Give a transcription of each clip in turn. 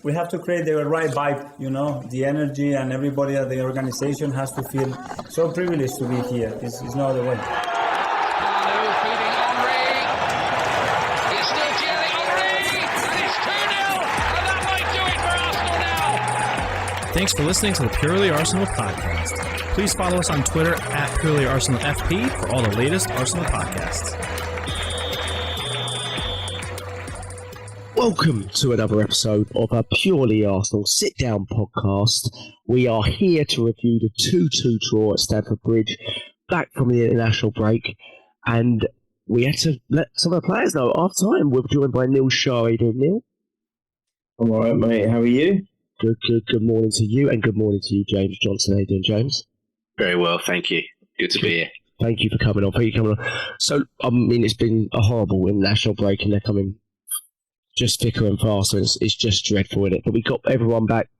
We have to create the right vibe, the energy, and everybody at the organization has to feel so privileged to be here. It's no other way. Thanks for listening to the Purely Arsenal podcast. Please follow us on Twitter at PurelyArsenalFP for all the latest Arsenal podcasts. Welcome to another episode of a Purely Arsenal sit-down podcast. We are here to review the 2-2 draw at Stamford Bridge, back from the international break, and we had to let some of the players know after time. We're joined by Neil Shah. How are you doing, Neil? I'm alright, mate. How are you? Good morning to you, and good morning to you, James Johnstone. How are you doing, James? Very well, thank you. Good to be here. Thank you for coming on. So, it's been a horrible international break, and they're coming just thicker and faster. It's just dreadful, isn't it? But we got everyone back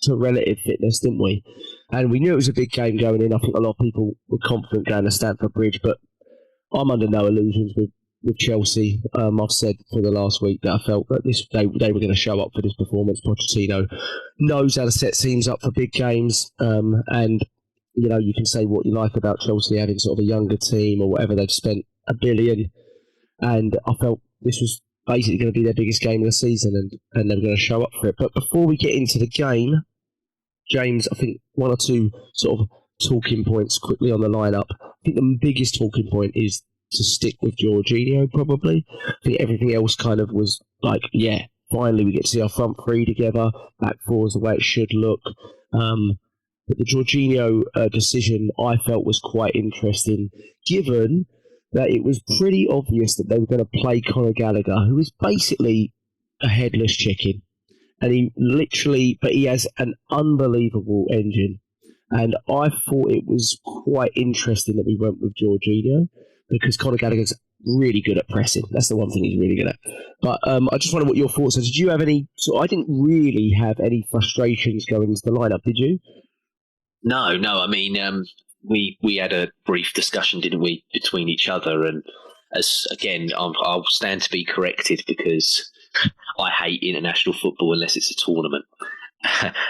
to relative fitness, didn't we? And we knew it was a big game going in. I think a lot of people were confident going to Stamford Bridge, but I'm under no illusions with Chelsea. I've said for the last week that I felt that they were going to show up for this performance. Pochettino knows how to set teams up for big games, and you can say what you like about Chelsea having sort of a younger team or whatever. They've spent $1 billion, and I felt this was basically going to be their biggest game of the season, and they were going to show up for it. But before we get into the game, James, I think one or two sort of talking points quickly on the lineup. I think the biggest talking point is to stick with Jorginho, probably. I think everything else kind of was like, yeah, finally we get to see our front three together, back four is the way it should look. But the Jorginho decision I felt was quite interesting, given that it was pretty obvious that they were going to play Conor Gallagher, who is basically a headless chicken. And he has an unbelievable engine. And I thought it was quite interesting that we went with Jorginho, because Conor Gallagher's really good at pressing. That's the one thing he's really good at. But I just wonder what your thoughts are. Did you have any... So I didn't really have any frustrations going into the lineup, did you? No. I mean, we had a brief discussion, didn't we, between each other? And as again, I'll stand to be corrected because I hate international football unless it's a tournament.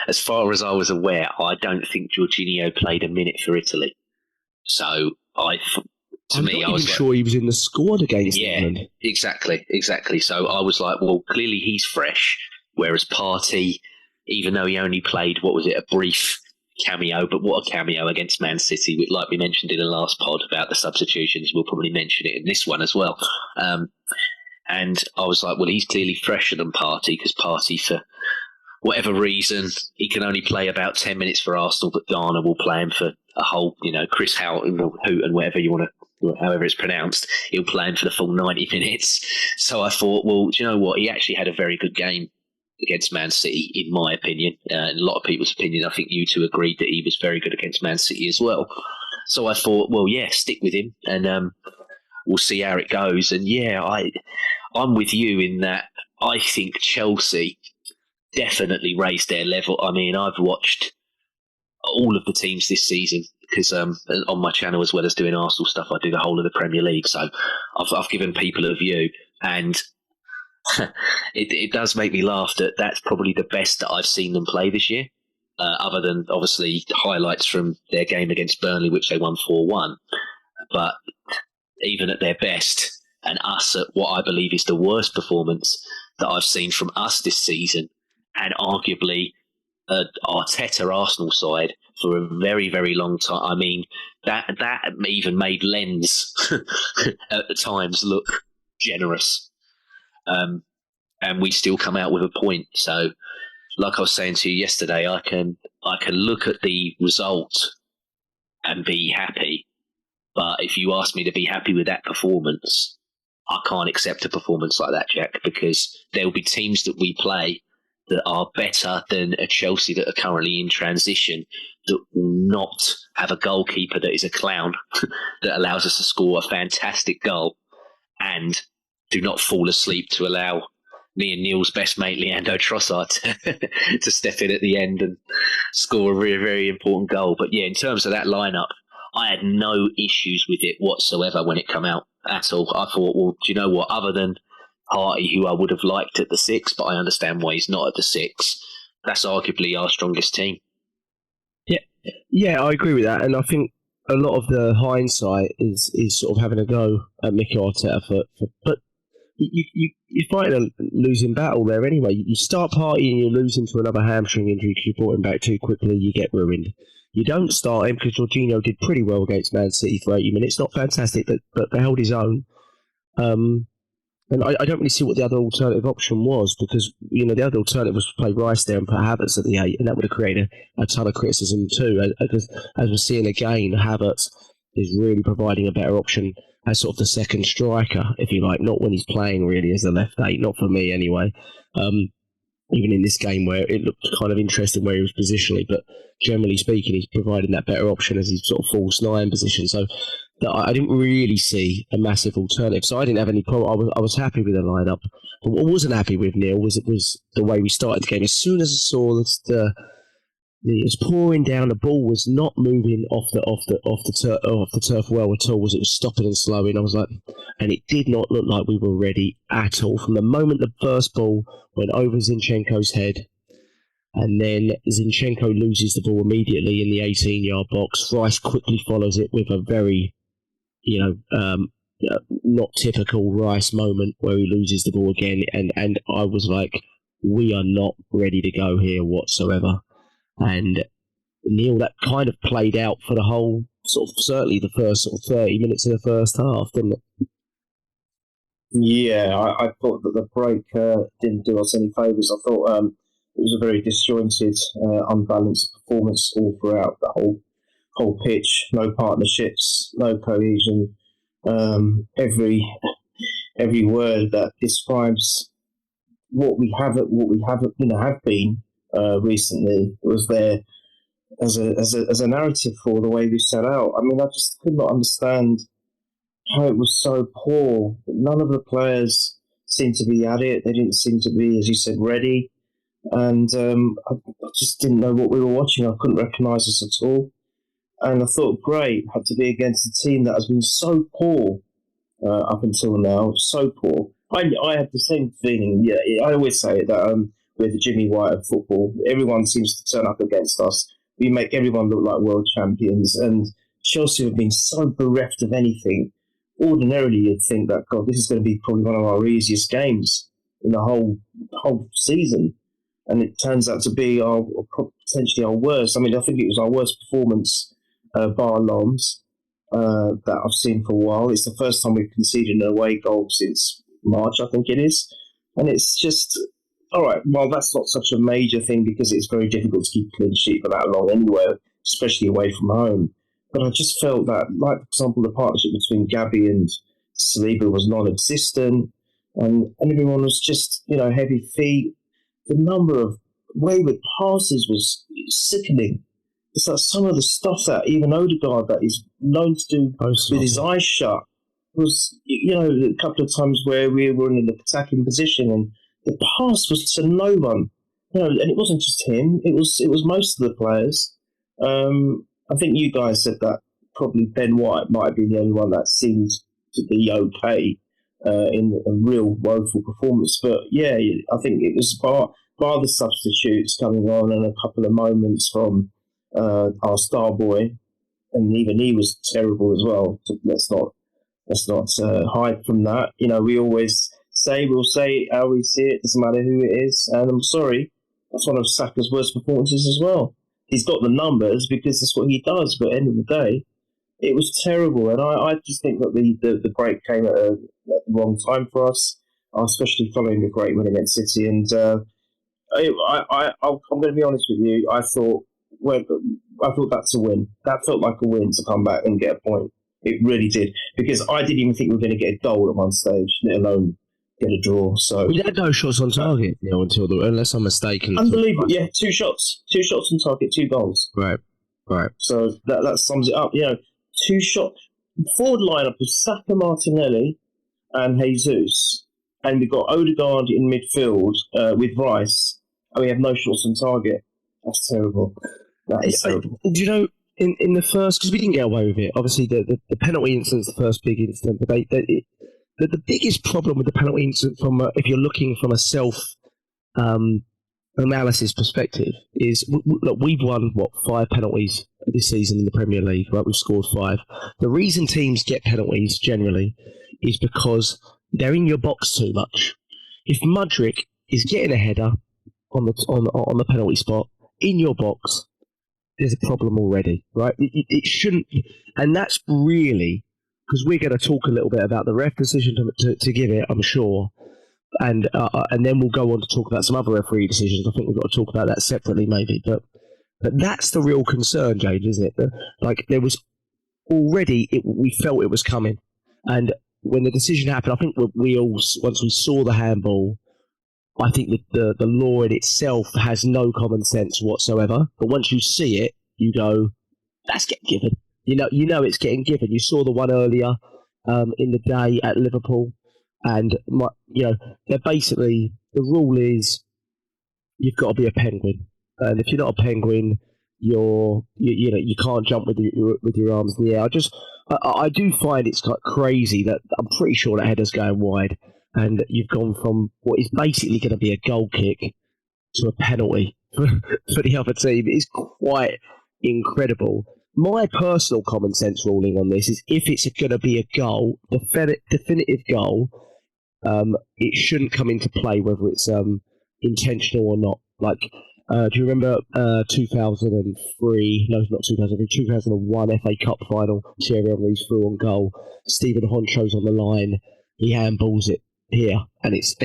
As far as I was aware, I don't think Jorginho played a minute for Italy. So I'm not even sure he was in the squad against England. Exactly. So I was like, well, clearly he's fresh, whereas Partey, even though he only played, a brief cameo, but what a cameo against Man City, like we mentioned in the last pod about the substitutions, we'll probably mention it in this one as well. And I was like, well, he's clearly fresher than Partey, because Partey, for whatever reason, he can only play about 10 minutes for Arsenal, but Ghana will play him for a whole, Chris Houghton, whatever you want to, however it's pronounced, he'll play him for the full 90 minutes. So I thought, well, do you know what? He actually had a very good game against Man City, in my opinion. And a lot of people's opinion, I think you two agreed that he was very good against Man City as well. So I thought, well, yeah, stick with him, and we'll see how it goes. And yeah, I'm with you in that I think Chelsea definitely raised their level. I mean, I've watched all of the teams this season, because on my channel, as well as doing Arsenal stuff, I do the whole of the Premier League. So I've given people a view, and it does make me laugh that that's probably the best that I've seen them play this year, other than obviously highlights from their game against Burnley, which they won 4-1. But even at their best, and us at what I believe is the worst performance that I've seen from us this season, and arguably Arteta Arsenal side for a very, very long time. I mean, that even made Lens at the times look generous. And we still come out with a point. So, like I was saying to you yesterday, I can look at the result and be happy. But if you ask me to be happy with that performance, I can't accept a performance like that, Jack, because there will be teams that we play that are better than a Chelsea that are currently in transition, that will not have a goalkeeper that is a clown, that allows us to score a fantastic goal, and do not fall asleep to allow me and Neil's best mate, Leandro Trossard, to step in at the end and score a very, very important goal. But yeah, in terms of that lineup, I had no issues with it whatsoever when it came out at all. I thought, well, do you know what? Other than Partey, who I would have liked at the 6, but I understand why he's not at the 6. That's arguably our strongest team. Yeah, I agree with that, and I think a lot of the hindsight is sort of having a go at Mikel Arteta but you're fighting a losing battle there anyway. You start Partey and you lose him to another hamstring injury because you brought him back too quickly, you get ruined. You don't start him because Jorginho did pretty well against Man City for 80 minutes. Not fantastic, but they held his own. And I don't really see what the other alternative option was, because the other alternative was to play Rice there and put Havertz at the 8, and that would have created a ton of criticism too. Because as we're seeing again, Havertz is really providing a better option as sort of the second striker, if you like, not when he's playing really as the left 8, not for me anyway. Even in this game where it looked kind of interesting where he was positionally, but generally speaking, he's providing that better option as his sort of false 9 position. So I didn't really see a massive alternative. So I didn't have any problem. I was happy with the lineup. But what I wasn't happy with, Neil, was the way we started the game. As soon as I saw it was pouring down, the ball was not moving off the turf well at all. It was stopping and slowing. I was like, and it did not look like we were ready at all. From the moment the first ball went over Zinchenko's head, and then Zinchenko loses the ball immediately in the 18-yard box. Rice quickly follows it with a very, not typical Rice moment where he loses the ball again. And I was like, we are not ready to go here whatsoever. And Neil, that kind of played out for the whole, certainly the first 30 minutes of the first half, didn't it? Yeah, I thought that the break didn't do us any favours. I thought it was a very disjointed, unbalanced performance all throughout the whole pitch. No partnerships, no cohesion. Every word that describes what we have been recently was there as a narrative for the way we set out. I mean, I just could not understand how it was so poor. None of the players seemed to be at it. They didn't seem to be, as you said, ready. And I just didn't know what we were watching. I couldn't recognise us at all. And I thought, great, had to be against a team that has been so poor up until now, so poor. I had the same feeling. Yeah, I always say it, that with Jimmy White of football, everyone seems to turn up against us. We make everyone look like world champions, and Chelsea have been so bereft of anything. Ordinarily, you'd think that, God, this is going to be probably one of our easiest games in the whole season, and it turns out to be potentially our worst. I mean, I think it was our worst performance, bar Lons, that I've seen for a while. It's the first time we've conceded an away goal since March, I think it is, and it's just. All right, well, that's not such a major thing because it's very difficult to keep a clean sheet for that long anyway, especially away from home. But I just felt that, like, for example, the partnership between Gabby and Saliba was non-existent, and everyone was just, heavy feet. The number of wayward passes was sickening. It's like some of the stuff that even Odegaard, that is known to do with his eyes shut, was, a couple of times where we were in an attacking position and the pass was to no one, and it wasn't just him. It was most of the players. I think you guys said that probably Ben White might have been the only one that seemed to be okay in a real woeful performance. But yeah, I think it was bar the substitutes coming on and a couple of moments from our star boy, and even he was terrible as well. So let's not hide from that. We always. We'll say how we see it, doesn't matter who it is. And I'm sorry, that's one of Saka's worst performances as well. He's got the numbers because that's what he does, but at the end of the day, it was terrible. And I just think that the break came at the wrong time for us, especially following the great win against City. And I'm going to be honest with you, I thought that's a win. That felt like a win to come back and get a point. It really did. Because I didn't even think we were going to get a goal at one stage, let alone get a draw. So we had no shots on target, unless I'm mistaken. Unbelievable. Yeah, two shots on target, 2 goals. Right. So that sums it up. 2 shots. Forward lineup of Saka, Martinelli, and Jesus, and we've got Odegaard in midfield with Rice, and we have no shots on target. That's terrible. That is terrible. Do in the first, because we didn't get away with it. Obviously, the penalty incident's the first big incident, but the biggest problem with the penalty incident, if you're looking from a self analysis perspective, is look, we've won 5 penalties this season in the Premier League, right? We've scored 5. The reason teams get penalties generally is because they're in your box too much. If Mudryk is getting a header on the penalty spot in your box, there's a problem already, right? It shouldn't, and that's really because we're going to talk a little bit about the ref decision to give it, I'm sure. And then we'll go on to talk about some other referee decisions. I think we've got to talk about that separately, maybe. But that's the real concern, James, isn't it? Like there was already, we felt it was coming, and when the decision happened, I think we all, once we saw the handball, I think that the law in itself has no common sense whatsoever. But once you see it, you go, "That's getting given." You know it's getting given. You saw the one earlier in the day at Liverpool. And they're basically, the rule is you've got to be a penguin, and if you're not a penguin, you can't jump with your arms in the air. I do find it's quite crazy that I'm pretty sure that header's going wide, and you've gone from what is basically going to be a goal kick to a penalty for the other team. It's quite incredible. My personal common sense ruling on this is if it's going to be a goal, definitive goal. It shouldn't come into play whether it's intentional or not. Like, do you remember 2003? No, not 2003. 2001 FA Cup final. Thierry Henry's through on goal. Stephen Honcho's on the line. He handballs it here, and it's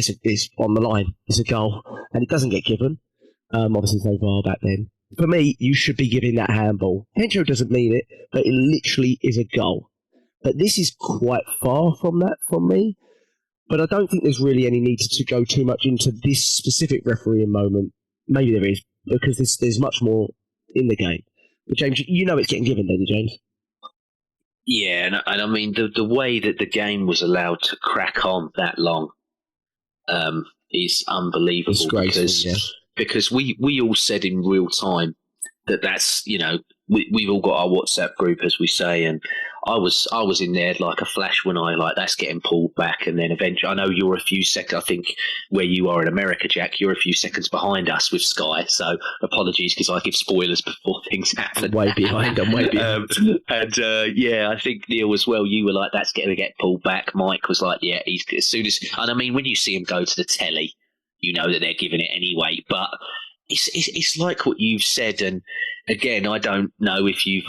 on the line. It's a goal, and it doesn't get given. Obviously, there's no VAR back then. For me, you should be giving that handball. Hencho doesn't mean it, but it literally is a goal. But this is quite far from that from me. But I don't think there's really any need to go too much into this specific refereeing moment. Maybe there is, because there's much more in the game. But James, you know it's getting given, don't you, James? Yeah, and I mean, the way that the game was allowed to crack on that long is unbelievable. Because we all said in real time that's, we've all got our WhatsApp group, as we say, and I was in there like a flash when that's getting pulled back, and then eventually, I know you're a few seconds, I think where you are in America, Jack, you're a few seconds behind us with Sky, so apologies because I give spoilers before things happen. I'm way behind. I think Neil as well, you were like, that's going to get pulled back. Mike was like, yeah, he's as soon as, and I mean, when you see him go to the telly, you know that they're giving it anyway, but it's like what you've said, and again, I don't know if you've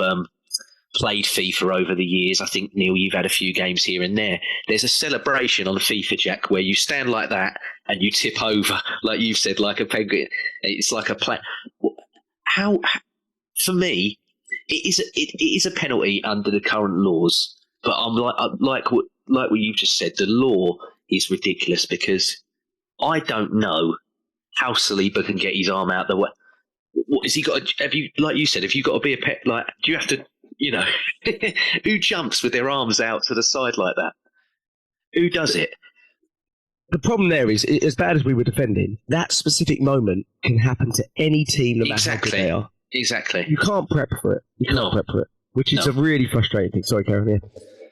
played FIFA over the years. I think, Neil, you've had a few games here and there. There's a celebration on FIFA, Jack, where you stand like that and you tip over, like you've said, like a penguin. It's like a play. How, for me, it is a penalty under the current laws, but I'm like what you've just said. The law is ridiculous because I don't know how Saliba can get his arm out the way. What has he got? Have you, like you said, have you got to be a pet? Like, do you have to, who jumps with their arms out to the side like that? Who does it? The problem there is, as bad as we were defending, that specific moment can happen to any team, no matter how good they are. Exactly. You can't prep for it. Which is a really frustrating thing. Sorry, Karen.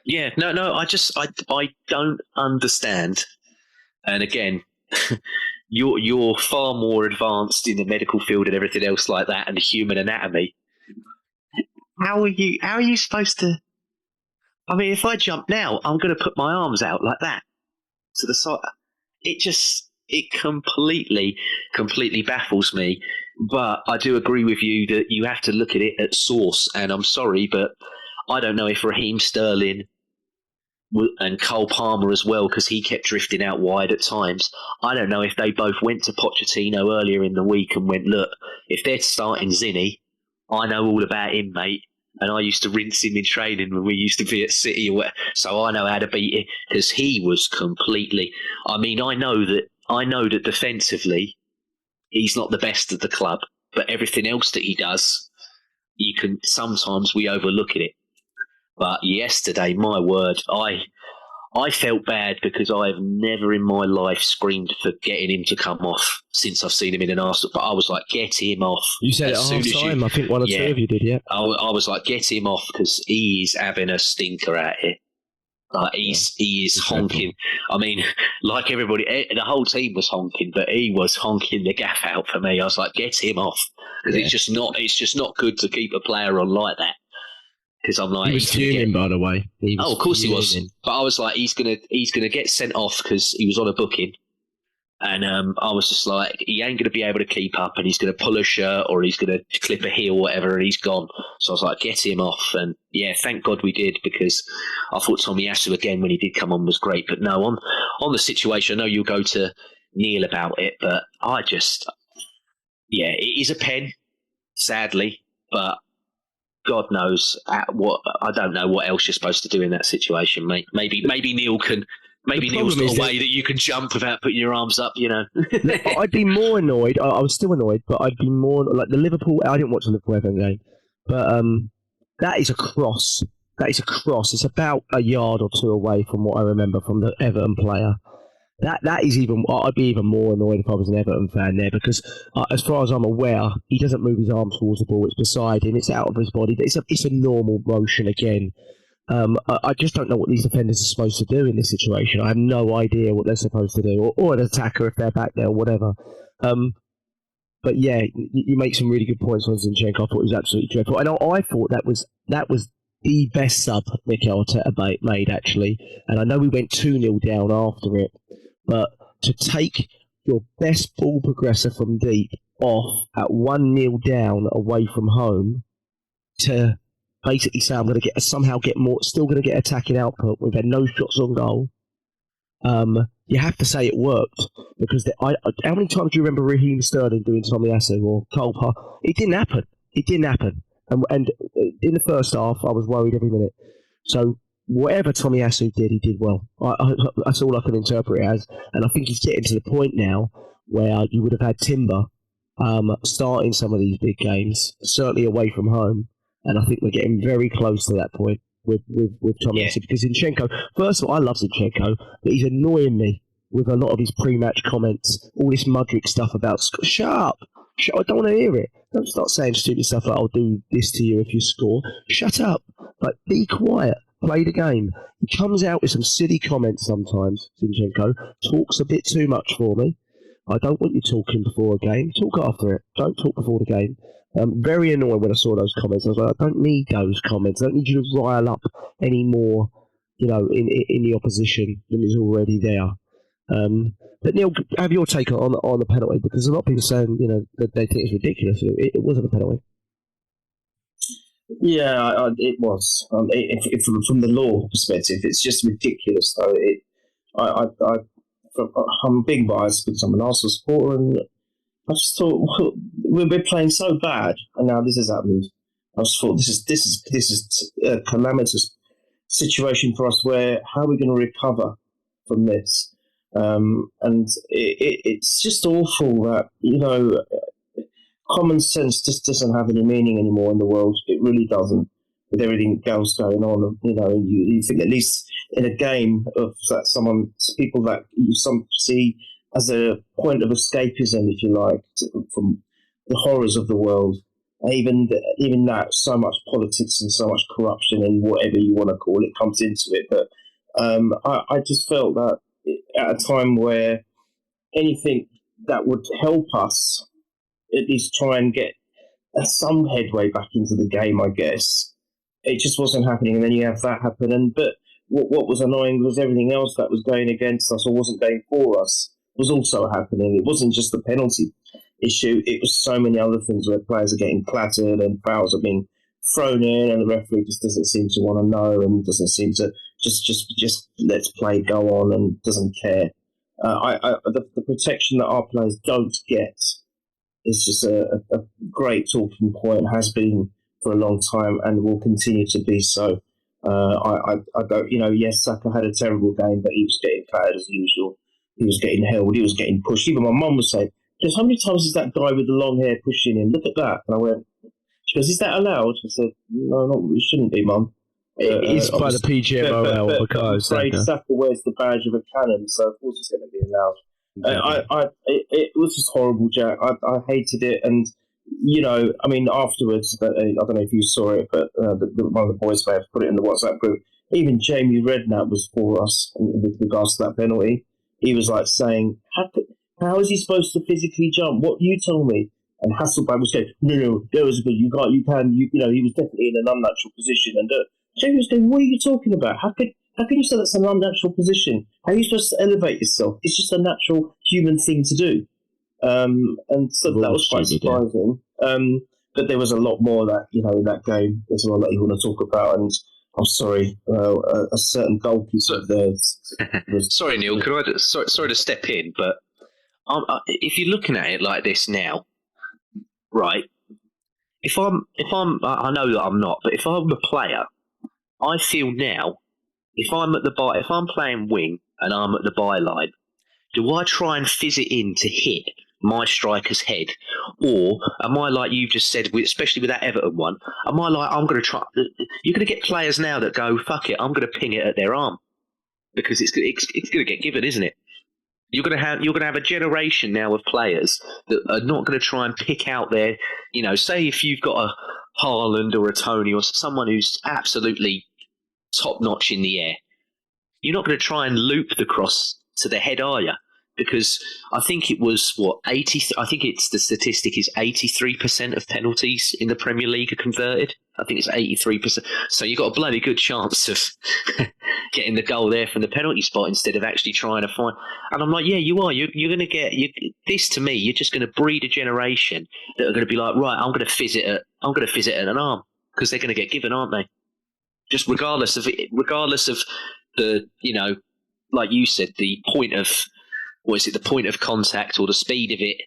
Yeah. No. I don't understand. And again, you're far more advanced in the medical field and everything else like that, and the human anatomy. How are you supposed to? I mean, if I jump now, I'm going to put my arms out like that to the side. It completely baffles me. But I do agree with you that you have to look at it at source. And I'm sorry, but I don't know if Raheem Sterling and Cole Palmer as well, because he kept drifting out wide at times. I don't know if they both went to Pochettino earlier in the week and went, look, if they're starting Zinni, I know all about him, mate. And I used to rinse him in training when we used to be at City, so I know how to beat it, because he was completely. I mean, I know that defensively, he's not the best of the club, but everything else that he does, sometimes we overlook it. But yesterday, my word, I felt bad because I have never in my life screamed for getting him to come off since I've seen him in an Arsenal. But I was like, get him off. You said it at half time. I think one or two of you did, yeah. I was like, get him off because he is having a stinker out here. He is honking. I mean, like everybody, the whole team was honking, but he was honking the gaff out for me. I was like, get him off, because it's just not good to keep a player on like that. Because I'm like, he was fuming, by the way. Of course he was. But I was like, he's gonna get sent off because he was on a booking. And I was just like, he ain't going to be able to keep up, and he's going to pull a shirt or he's going to clip a heel or whatever, and he's gone. So I was like, get him off. And yeah, thank God we did, because I thought Tomiyasu again when he did come on was great. But no, on the situation, I know you'll go to Neil about it, but I just, it is a pen, sadly, but God knows I don't know what else you're supposed to do in that situation, mate. Maybe Neil can. Maybe Neil's got a way that you can jump without putting your arms up, you know. I'd be more annoyed. I was still annoyed, but I'd be more like the Liverpool. I didn't watch the Liverpool Everton game, but that is a cross. That is a cross. It's about a yard or two away from what I remember from the Everton player. That is even. I'd be even more annoyed if I was an Everton fan there, because as far as I'm aware, he doesn't move his arm towards the ball. It's beside him. It's out of his body. But it's a normal motion again. I just don't know what these defenders are supposed to do in this situation. I have no idea what they're supposed to do, or an attacker if they're back there, or whatever. But yeah, you make some really good points on Zinchenko. I thought it was absolutely dreadful, and I thought that was the best sub Mikel Arteta made, actually. And I know we went 2-0 down after it, but to take your best ball progressor from deep off at 1-0 down away from home to basically say I'm going to somehow get more, still going to get attacking output. We've had no shots on goal. You have to say it worked, because how many times do you remember Raheem Sterling doing Tomiyasu or Cole Palmer? It didn't happen. It didn't happen. And in the first half, I was worried every minute. So whatever Tomiyasu did, he did well. That's all I can interpret it as. And I think he's getting to the point now where you would have had Timber starting some of these big games, certainly away from home. And I think we're getting very close to that point with Tomiyasu, because Zinchenko, first of all, I love Zinchenko, but he's annoying me with a lot of his pre-match comments, all this Mudrick stuff about, shut up, I don't want to hear it. Don't start saying stupid stuff like, I'll do this to you if you score. Shut up. Like, be quiet. Play the game. He comes out with some silly comments sometimes, Zinchenko. Talks a bit too much for me. I don't want you talking before a game. Talk after it. Don't talk before the game. Very annoyed when I saw those comments. I was like, I don't need those comments. I don't need you to rile up any more, in the opposition than is already there. But Neil, have your take on the penalty, because a lot of people are saying, that they think it's ridiculous. It wasn't a penalty. Yeah, it was. From the law perspective, it's just ridiculous. Though I'm being biased because I'm an Arsenal supporter, and I just thought, well, we're playing so bad, and now this has happened. I just thought this is a calamitous situation for us. Where how are we going to recover from this? And it's just awful that common sense just doesn't have any meaning anymore in the world. It really doesn't, with everything else going on. You think at least in a game of people that you see as a point of escapism, if you like, from the horrors of the world. Even that, so much politics and so much corruption and whatever you want to call it comes into it. But I just felt that at a time where anything that would help us at least try and get some headway back into the game, I guess, it just wasn't happening. And then you have that happen. But what was annoying was everything else that was going against us or wasn't going for us was also happening. It wasn't just the penalty issue. It was so many other things where players are getting clattered and fouls are being thrown in, and the referee just doesn't seem to want to know and doesn't seem to just lets play go on and doesn't care. The protection that our players don't get is just a great talking point, has been for a long time and will continue to be so. I don't, yes, Saka had a terrible game, but he was getting clattered as usual. He was getting held. He was getting pushed. Even my mum was saying, "Just how many times is that guy with the long hair pushing him? Look at that." And I went, she goes, "Is that allowed?" I said, "No, it shouldn't be, Mum." It is by the PGMOL, because Saka wears the badge of a cannon, so of course it's going to be allowed. It was just horrible, Jack. I hated it, and afterwards, I don't know if you saw it, but one of the boys may have put it in the WhatsApp group. even Jamie Redknapp was for us with regards to that penalty. He was like saying, how is he supposed to physically jump? What you told me? And Hasselbank was going, no, that was good. He was definitely in an unnatural position. And Jamie was going, what are you talking about? How can you say that's an unnatural position? How are you supposed to elevate yourself? It's just a natural human thing to do. And so that was quite surprising. But there was a lot more that, in that game as well that you want to talk about. And I'm sorry, a certain goalkeeper there. Sorry, Neil, sorry to step in, but if you're looking at it like this now, right? If I'm, I know that I'm not, but if I'm a player, I feel now, if I'm playing wing and I'm at the byline, do I try and fizz it in to hit my striker's head, or am I like you just said, especially with that Everton one? Am I like I'm going to try? You're going to get players now that go, fuck it, I'm going to ping it at their arm because it's going to get given, isn't it? You're going to have a generation now of players that are not going to try and pick out their, say if you've got a Haaland or a Tony or someone who's absolutely top notch in the air, you're not going to try and loop the cross to the head, are you? Because I think it was, 80... I think the statistic is 83% of penalties in the Premier League are converted. I think it's 83%. So you've got a bloody good chance of getting the goal there from the penalty spot instead of actually trying to find... And I'm like, yeah, you are. You're going to get... this, to me, you're just going to breed a generation that are going to be like, right, I'm going to fizz it at an arm. Because they're going to get given, aren't they? Just regardless of the, like you said, the point of... the point of contact or the speed of it?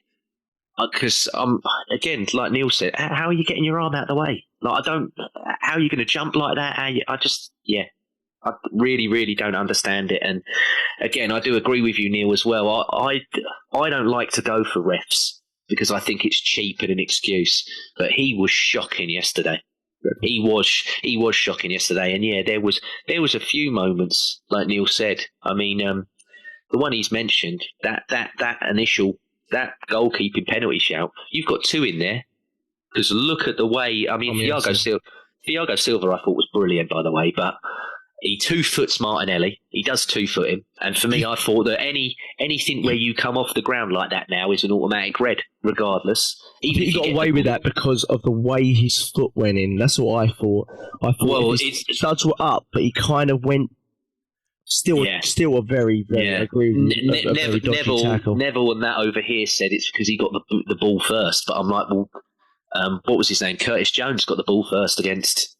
Because again, like Neil said, how are you getting your arm out of the way? Like how are you going to jump like that? I really, really don't understand it. And again, I do agree with you, Neil, as well. I don't like to go for refs because I think it's cheap and an excuse. But he was shocking yesterday. He was shocking yesterday, and yeah, there was a few moments, like Neil said. I mean, the one he's mentioned, that goalkeeping penalty shout, you've got two in there. Because look at the way, Thiago Silva I thought was brilliant, by the way, but he 2-foots Martinelli. He does 2-foot him. And for me, I thought that anything where you come off the ground like that now is an automatic red, regardless. He got away with that because of the way his foot went in. That's what I thought. His studs were up, but he kind of went... Still a very, very agree with you. Neville and that over here said it's because he got the ball first. But I'm like, well, what was his name? Curtis Jones got the ball first against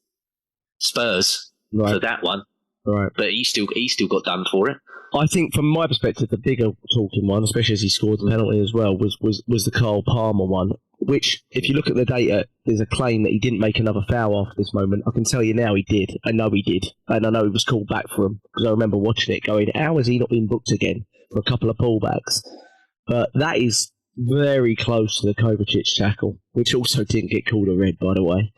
Spurs for that one. Right. But he still got done for it. I think from my perspective, the bigger talking one, especially as he scored the penalty as well, was the Cole Palmer one, which, if you look at the data, there's a claim that he didn't make another foul after this moment. I can tell you now he did. I know he did. And I know he was called back for him, because I remember watching it going, how has he not been booked again for a couple of pullbacks? But that is very close to the Kovacic tackle, which also didn't get called a red, by the way.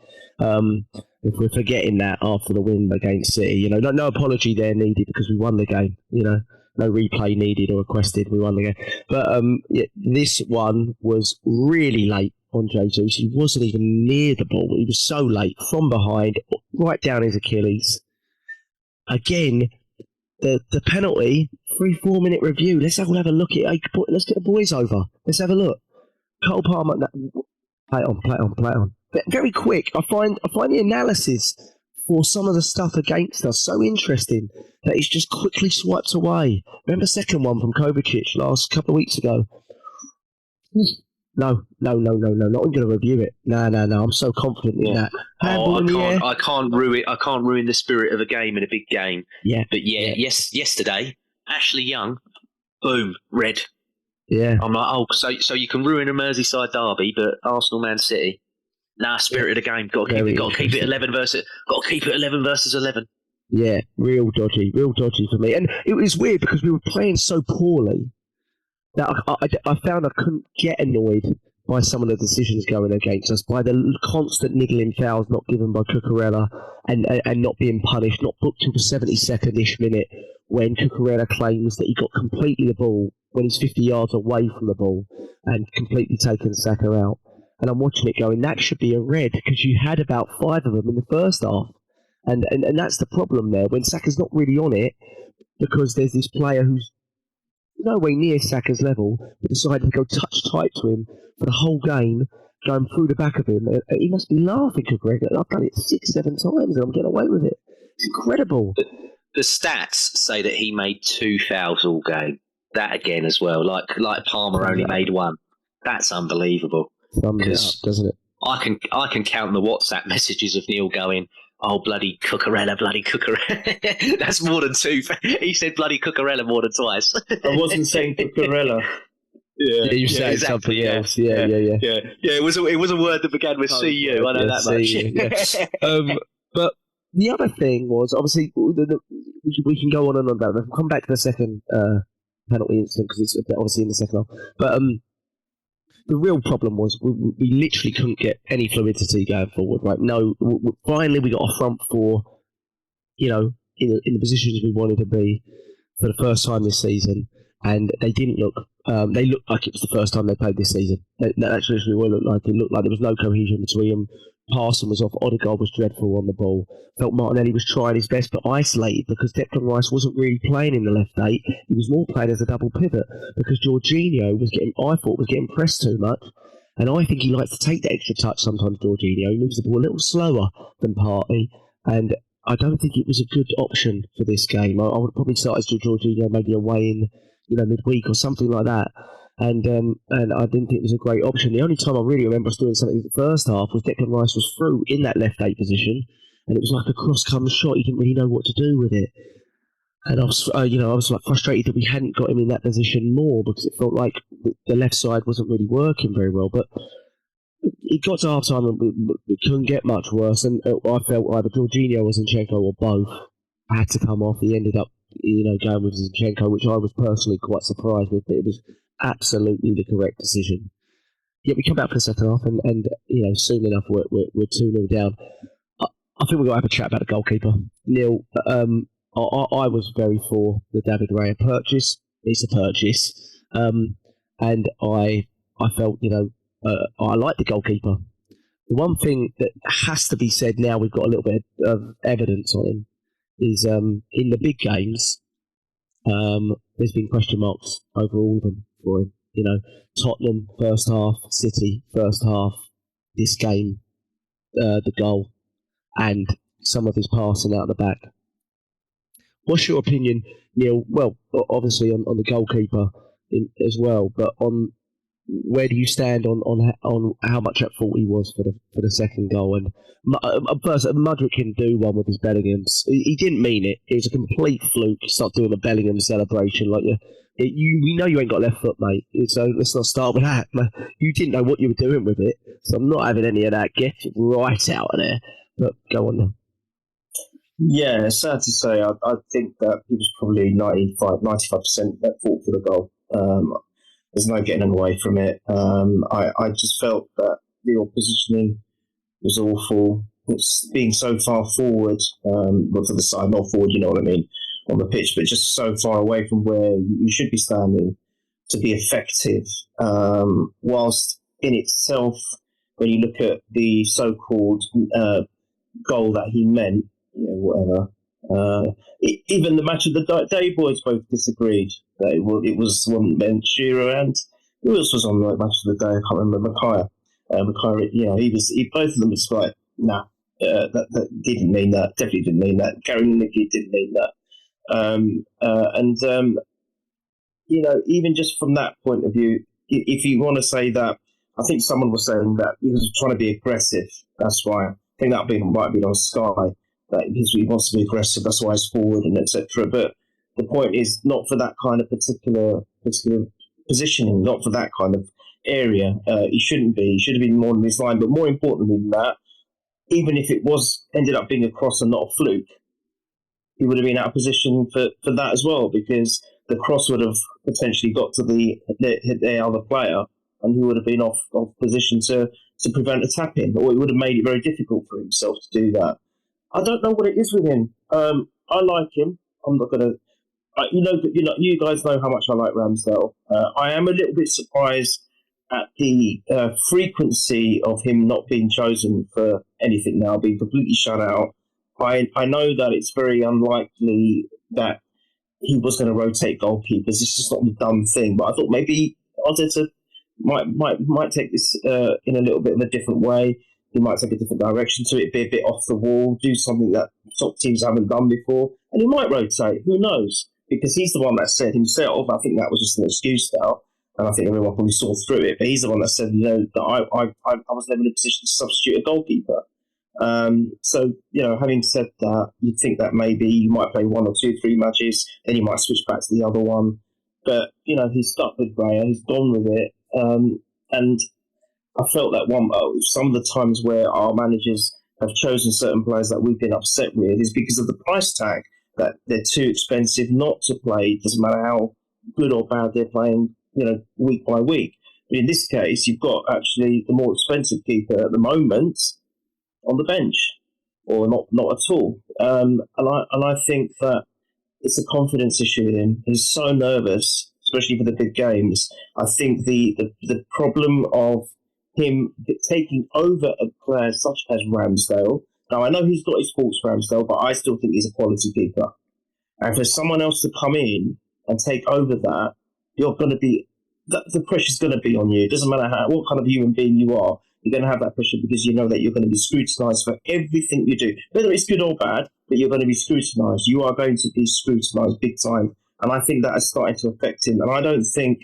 If we're forgetting that after the win against City, no apology there needed because we won the game, no replay needed or requested, we won the game. But this one was really late on Jesus. He wasn't even near the ball. He was so late, from behind, right down his Achilles. Again, the penalty, 3-4 minute review. Let's all have a look at it. Let's get the boys over. Let's have a look. Cole Palmer, play it on. Very quick. I find the analysis for some of the stuff against us so interesting that it's just quickly swiped away. Remember the second one from Kovacic last couple of weeks ago? No, not even going to review it. No, I'm so confident in that. I can't ruin the spirit of a game in a big game. Yeah. But yesterday, Ashley Young, boom, red. Yeah. I'm like, so you can ruin a Merseyside derby, but Arsenal Man City. Spirit of the game. Got to keep it 11 versus 11. Yeah, real dodgy for me. And it was weird because we were playing so poorly that I found I couldn't get annoyed by some of the decisions going against us, by the constant niggling fouls not given by Cucurella and not being punished, not booked till the 72nd-ish minute when Cucurella claims that he got completely the ball when he's 50 yards away from the ball and completely taken Saka out. And I'm watching it going, that should be a red, because you had about 5 of them in the first half. And that's the problem there, when Saka's not really on it, because there's this player who's nowhere near Saka's level, but decided to go touch tight to him for the whole game, going through the back of him. He must be laughing, Greg. I've done it 6-7 times and I'm getting away with it. It's incredible. The stats say that he made 2 fouls all game. That again as well. Like Palmer only made 1. That's unbelievable. Thumbs it up, doesn't it? I can count the WhatsApp messages of Neil going, "Oh, bloody Cucurella, bloody Cucurella." That's more than 2. He said bloody Cucurella more than twice. I wasn't saying Cucurella. Yeah, you said exactly, something else. Yeah. It was a word that began with "cu." I know that much. But the other thing was, obviously, we can go on and on about that. We'll come back to the second penalty incident because it's obviously in the second half. But the real problem was we literally couldn't get any fluidity going forward. Right? No, finally we got a front four, in the positions we wanted to be for the first time this season, and they didn't look. They looked like it was the first time they played this season. That's literally what it looked like. It looked like there was no cohesion between them. Passing was off. Odegaard was dreadful on the ball. Felt Martinelli was trying his best, but isolated because Declan Rice wasn't really playing in the left 8. He was more playing as a double pivot because Jorginho was getting pressed too much. And I think he likes to take the extra touch sometimes, Jorginho. He moves the ball a little slower than Partey. And I don't think it was a good option for this game. I would probably start as Jorginho maybe away in midweek or something like that. And I didn't think it was a great option. The only time I really remember us doing something in the first half was Declan Rice was through in that left 8 position, and it was like a cross-come shot. He didn't really know what to do with it. And I was like frustrated that we hadn't got him in that position more because it felt like the left side wasn't really working very well. But it got to half time and we couldn't get much worse. And I felt either Jorginho or Zinchenko or both had to come off. He ended up going with Zinchenko, which I was personally quite surprised with. But it was absolutely the correct decision. Yeah, we come back for the second half, and soon enough we're 2-0 down. I think we've got to have a chat about the goalkeeper. Neil, I was very for the David Raya purchase. It's a purchase, and I felt I like the goalkeeper. The one thing that has to be said now, we've got a little bit of evidence on him, is in the big games. There's been question marks over all of them for him. Tottenham first half, City first half, this game, the goal, and some of his passing out of the back. What's your opinion, Neil? Well, obviously on the goalkeeper as well, but on where do you stand on how much at fault he was for the second goal? And first, Mudryk can do one with his Bellinghams. He didn't mean it. It was a complete fluke. Start doing a Bellingham celebration like we know you ain't got left foot, mate. So let's not start with that. You didn't know what you were doing with it, so I'm not having any of that. Get it right out of there. But go on now. Yeah, it's sad to say. I think that he was probably 95% at fault for the goal. There's no getting away from it. I just felt that the oppositioning was awful. It's being so far forward, well, to the side, not forward, you know what I mean, on the pitch, but just so far away from where you should be standing to be effective. Whilst in itself, when you look at the so-called goal that he meant, whatever. Even the match of the day boys both disagreed that it wasn't meant. Shearer and who else was on the match of the day? I can't remember. Mackay, both of them was like, nah, that didn't mean that. Definitely didn't mean that. Gary Nicky didn't mean that. Even just from that point of view, if you want to say that, I think someone was saying that he was trying to be aggressive. That's why I think that might have been on Sky. That he wants to be aggressive, that's why he's forward and etc. But the point is not for that kind of particular positioning, not for that kind of area. He shouldn't be. He should have been more on his line. But more importantly than that, even if it ended up being a cross and not a fluke, he would have been out of position for that as well, because the cross would have potentially got to the other player, and he would have been off position to prevent a tap in, or it would have made it very difficult for himself to do that. I don't know what it is with him. I like him. I'm not gonna. You guys know how much I like Ramsdale. I am a little bit surprised at the frequency of him not being chosen for anything now, being completely shut out. I know that it's very unlikely that he was going to rotate goalkeepers. It's just not the done thing. But I thought maybe Arteta might take this in a little bit of a different way. He might take a different direction to it, be a bit off the wall, do something that top teams haven't done before, and he might rotate. Who knows? Because he's the one that said himself. I think that was just an excuse now, and I think everyone probably saw through it. But he's the one that said, that I was never in a position to substitute a goalkeeper. So, having said that, you'd think that maybe you might play 1 or 2, 3 matches, then you might switch back to the other one. But, he's stuck with Raya, he's gone with it. And I felt that some of the times where our managers have chosen certain players that we've been upset with is because of the price tag, that they're too expensive not to play. It doesn't matter how good or bad they're playing, week by week. But in this case, you've got actually the more expensive keeper at the moment on the bench, or not at all. And I think that it's a confidence issue with him. He's so nervous, especially for the big games. I think the problem of him taking over a player such as Ramsdale. Now, I know he's got his faults, Ramsdale, but I still think he's a quality keeper. And for someone else to come in and take over that, you're going to be the pressure's going to be on you. It doesn't matter what kind of human being you are. You're going to have that pressure because you know that you're going to be scrutinised for everything you do, whether it's good or bad. But you're going to be scrutinised. You are going to be scrutinised big time, and I think that is starting to affect him. And I don't think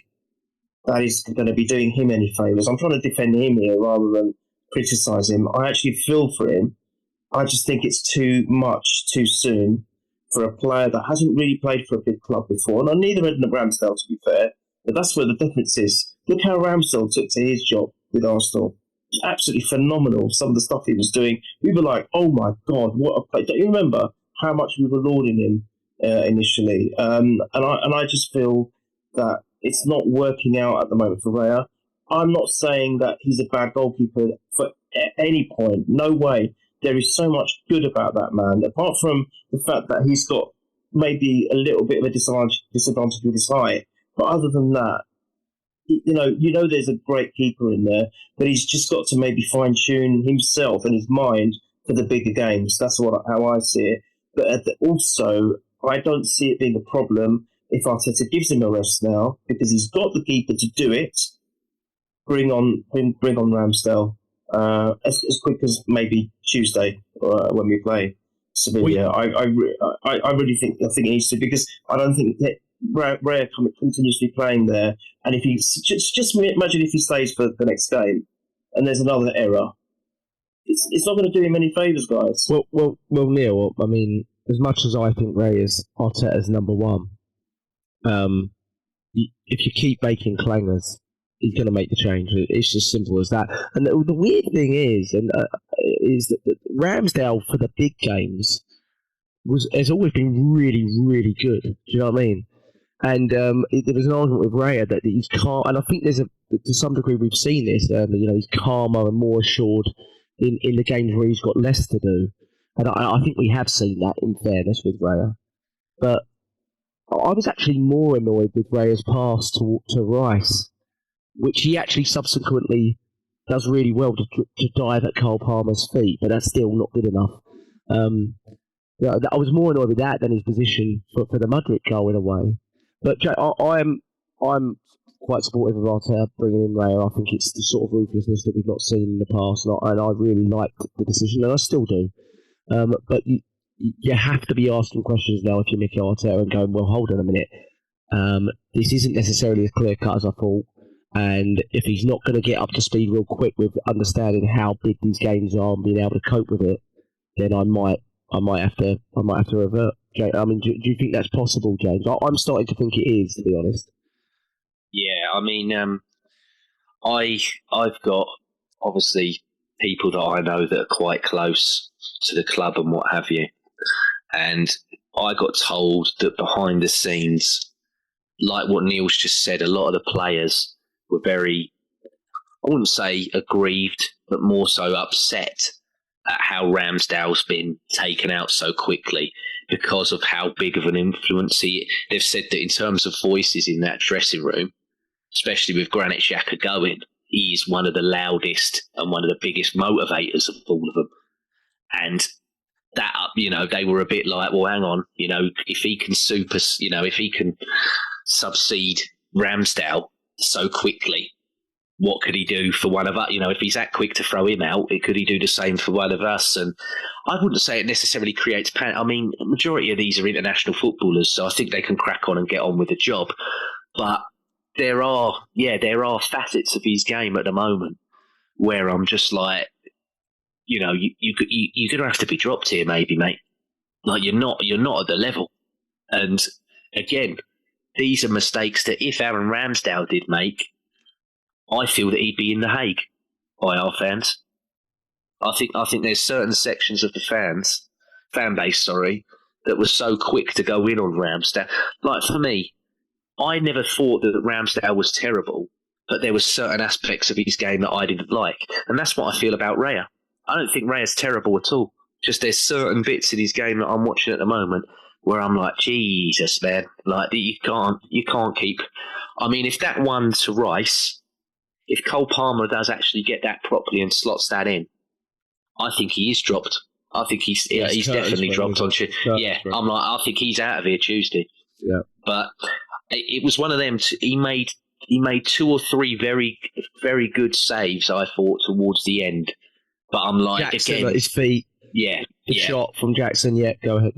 that is going to be doing him any favours. I'm trying to defend him here rather than criticise him. I actually feel for him. I just think it's too much too soon for a player that hasn't really played for a big club before. And neither had Ramsdale, to be fair. But that's where the difference is. Look how Ramsdale took to his job with Arsenal. It was absolutely phenomenal, some of the stuff he was doing. We were like, oh my God, what a play. Don't you remember how much we were lauding him initially? And I just feel that it's not working out at the moment for Raya. I'm not saying that he's a bad goalkeeper at any point. No way. There is so much good about that man, apart from the fact that he's got maybe a little bit of a disadvantage with his height. But other than that, there's a great keeper in there, but he's just got to maybe fine-tune himself and his mind for the bigger games. That's how I see it. But also, I don't see it being a problem if Arteta gives him a rest now, because he's got the keeper to do it. Bring on Ramsdale as quick as maybe Tuesday when we play Sevilla. I really think he needs to, because I don't think that Raya continuously playing there, and if he just imagine if he stays for the next game and there's another error, it's not going to do him any favours, guys. Well, Neil. I mean, as much as I think Raya's Arteta's number one, if you keep making clangers, he's going to make the change. It's as simple as that. And the weird thing is that Ramsdale for the big games has always been really, really good. Do you know what I mean? And there was an argument with Raya that he's calm, and I think to some degree we've seen this. He's calmer and more assured in the games where he's got less to do, and I think we have seen that, in fairness, with Raya. But I was actually more annoyed with Raya's pass to Rice, which he actually subsequently does really well to dive at Cole Palmer's feet, but that's still not good enough. I was more annoyed with that than his position for the Mudryk goal in a way. But Jay, I'm quite supportive of Arteta bringing in Raya. I think it's the sort of ruthlessness that we've not seen in the past, and I really liked the decision, and I still do. But you have to be asking questions now if you're Mikel Arteta and going, well, hold on a minute. This isn't necessarily as clear cut as I thought, and if he's not going to get up to speed real quick with understanding how big these games are and being able to cope with it, then I might have to revert. I mean, do you think that's possible, James? I'm starting to think it is, to be honest. Yeah, I mean, I've got obviously people that I know that are quite close to the club and what have you, and I got told that behind the scenes, like what Neil's just said, a lot of the players were very, I wouldn't say aggrieved, but more so upset at how Ramsdale's been taken out so quickly because of how big of an influence they've said that in terms of voices in that dressing room, especially with Granit Xhaka going, he is one of the loudest and one of the biggest motivators of all of them. And that up, they were a bit like, well, hang on, if he can if he can subsede Ramsdale so quickly, what could he do for one of us? If he's that quick to throw him out, could he do the same for one of us? And I wouldn't say it necessarily creates panic. I mean, the majority of these are international footballers, so I think they can crack on and get on with the job. But there are facets of his game at the moment where I'm just like, you're gonna have to be dropped here, maybe, mate. Like you're not at the level. And again, these are mistakes that if Aaron Ramsdale did make, I feel that he'd be in The Hague by our fans. I think there's certain sections of the fan base, that were so quick to go in on Ramsdale. Like for me, I never thought that Ramsdale was terrible, but there were certain aspects of his game that I didn't like, and that's what I feel about Raya. I don't think Raya's terrible at all. Just there's certain bits in his game that I'm watching at the moment where I'm like, Jesus, man, like you can't keep. I mean, if that one to Rice. If Cole Palmer does actually get that properly and slots that in, I think he is dropped. I think he's definitely dropped on Tuesday. Yeah, I'm like, I think he's out of here Tuesday. Yeah, but it was one of them. He made 2 or 3 very, very good saves, I thought, towards the end. But I'm like, Jackson again, at his feet. Yeah, the shot from Jackson. Yeah, go ahead.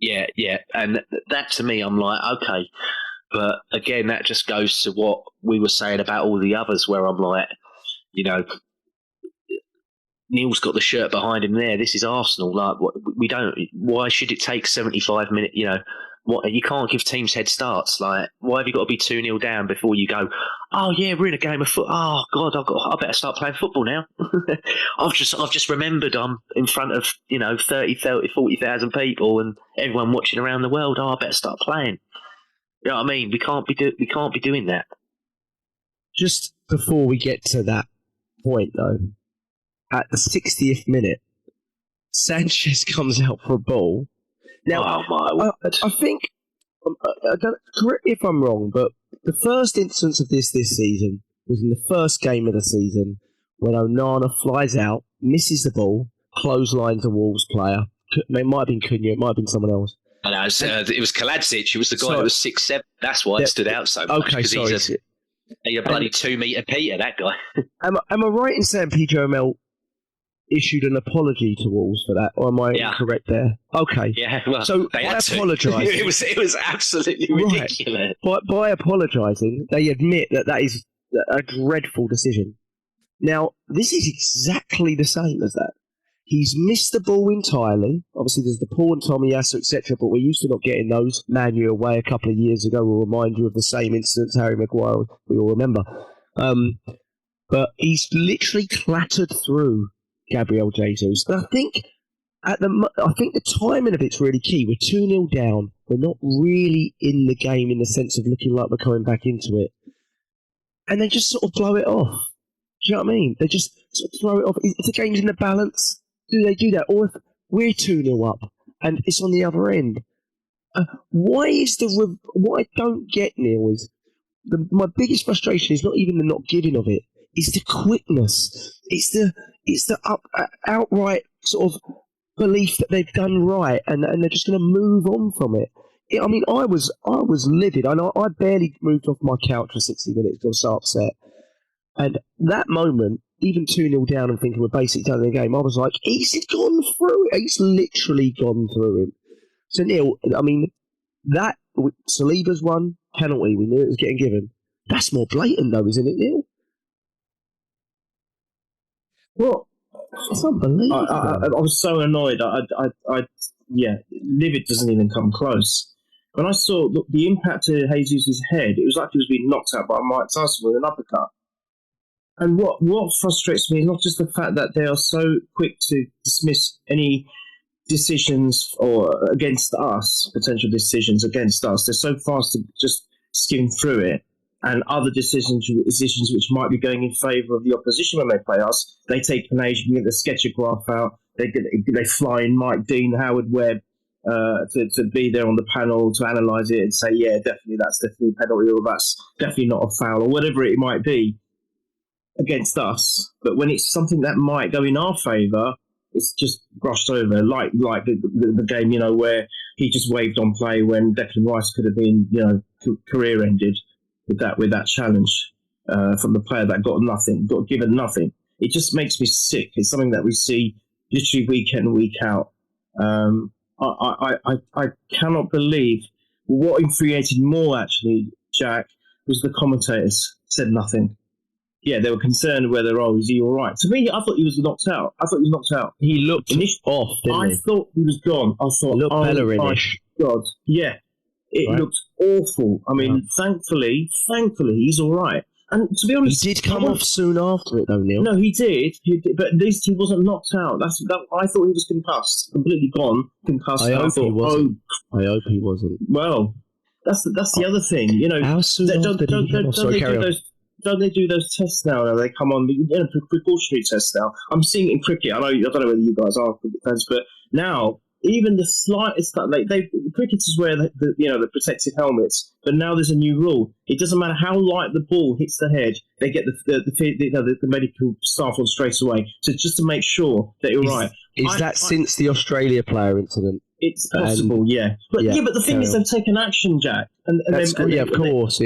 Yeah, yeah, and that to me, I'm like, okay. But again, that just goes to what we were saying about all the others, where I'm like, Neil's got the shirt behind him there. This is Arsenal. Like, we don't. Why should it take 75 minutes? You can't give teams head starts. Like, why have you got to be 2-0 down before you go? Oh yeah, we're in a game of foot. Oh God, I better start playing football now. I've just remembered I'm in front of 30, 40,000 people and everyone watching around the world. Oh, I better start playing. You know what I mean? We can't be doing that. Just before we get to that point, though, at the 60th minute, Sanchez comes out for a ball. Now, oh my word! I think, correct me if I'm wrong, but the first instance of this season was in the first game of the season when Onana flies out, misses the ball, clotheslines a Wolves player. It might have been Cunha, it might have been someone else. No, it was Kaladzic. It was the guy who was 6'7". That's why it stood out so much. Okay, sorry. He's a bloody 2-metre Peter, that guy. Am I right in saying PJML issued an apology to Wolves for that, or am I incorrect there? Okay. Yeah, well, so by apologising... it was absolutely ridiculous. By apologising, they admit that is a dreadful decision. Now, this is exactly the same as that. He's missed the ball entirely. Obviously, there's the Paul and Tomiyasu, etc., but we're used to not getting those. Manu away a couple of years ago will remind you of the same incident, Harry Maguire, we all remember. But he's literally clattered through Gabriel Jesus. And I think the timing of it's really key. We're 2-0 down. We're not really in the game in the sense of looking like we're coming back into it. And they just sort of blow it off. Do you know what I mean? They just sort of throw it off. If the game's in the balance, do they do that? Or if we're 2-0 up and it's on the other end, what I don't get, Neil, is my biggest frustration is not even the not giving of it. It's the quickness. It's the outright sort of belief that they've done right and they're just going to move on from it. I mean, I was livid. I barely moved off my couch for 60 minutes. I was so upset. And that moment, even 2-0 down and thinking we're basically done in the game, I was like, he's gone through it. He's literally gone through him. So, Neil, I mean, that Saliba's one penalty, we knew it was getting given. That's more blatant, though, isn't it, Neil? Well, it's unbelievable. I was so annoyed. Livid doesn't even come close. When I saw the impact to Jesus' head, it was like he was being knocked out by Mike Tyson with an uppercut. And what frustrates me is not just the fact that they are so quick to dismiss any decisions or against us, potential decisions against us. They're so fast to just skim through it. And other decisions which might be going in favour of the opposition when they play us, they take an age, get the sketchograph out, they fly in Mike Dean, Howard Webb to be there on the panel to analyse it and say, yeah, definitely that's definitely a penalty or that's definitely not a foul or whatever it might be against us. But when it's something that might go in our favour, it's just brushed over, like the game, where he just waved on play when Declan Rice could have been, career ended with that challenge from the player that got given nothing. It just makes me sick. It's something that we see literally week in and week out. I cannot believe what infuriated more, actually, Jack, was the commentators said nothing. Yeah, they were concerned whether, is he all right? To me, I thought he was knocked out. He looked off, didn't he? I thought he was gone. I thought, he looked Bellerin-ish. God, yeah. It looked awful. I mean, thankfully, he's all right. And to be honest, he did come off soon after it, though, Neil. No, he did, but at least he wasn't knocked out. I thought he was concussed, completely gone, concussed. I hope he wasn't. I hope he wasn't. Well, that's the other thing, How soon after did he come off? Sorry, carry on. Don't they do those tests now? They come on, precautionary tests now. I'm seeing it in cricket. I don't know whether you guys are cricket fans, but now even the slightest cricketers wear the protective helmets, but now there's a new rule. It doesn't matter how light the ball hits the head; they get the medical staff on straight away. So just to make sure that you're right. Is that since the Australia player incident? It's possible, yeah. But the thing is, they've taken action, Jack. And of course.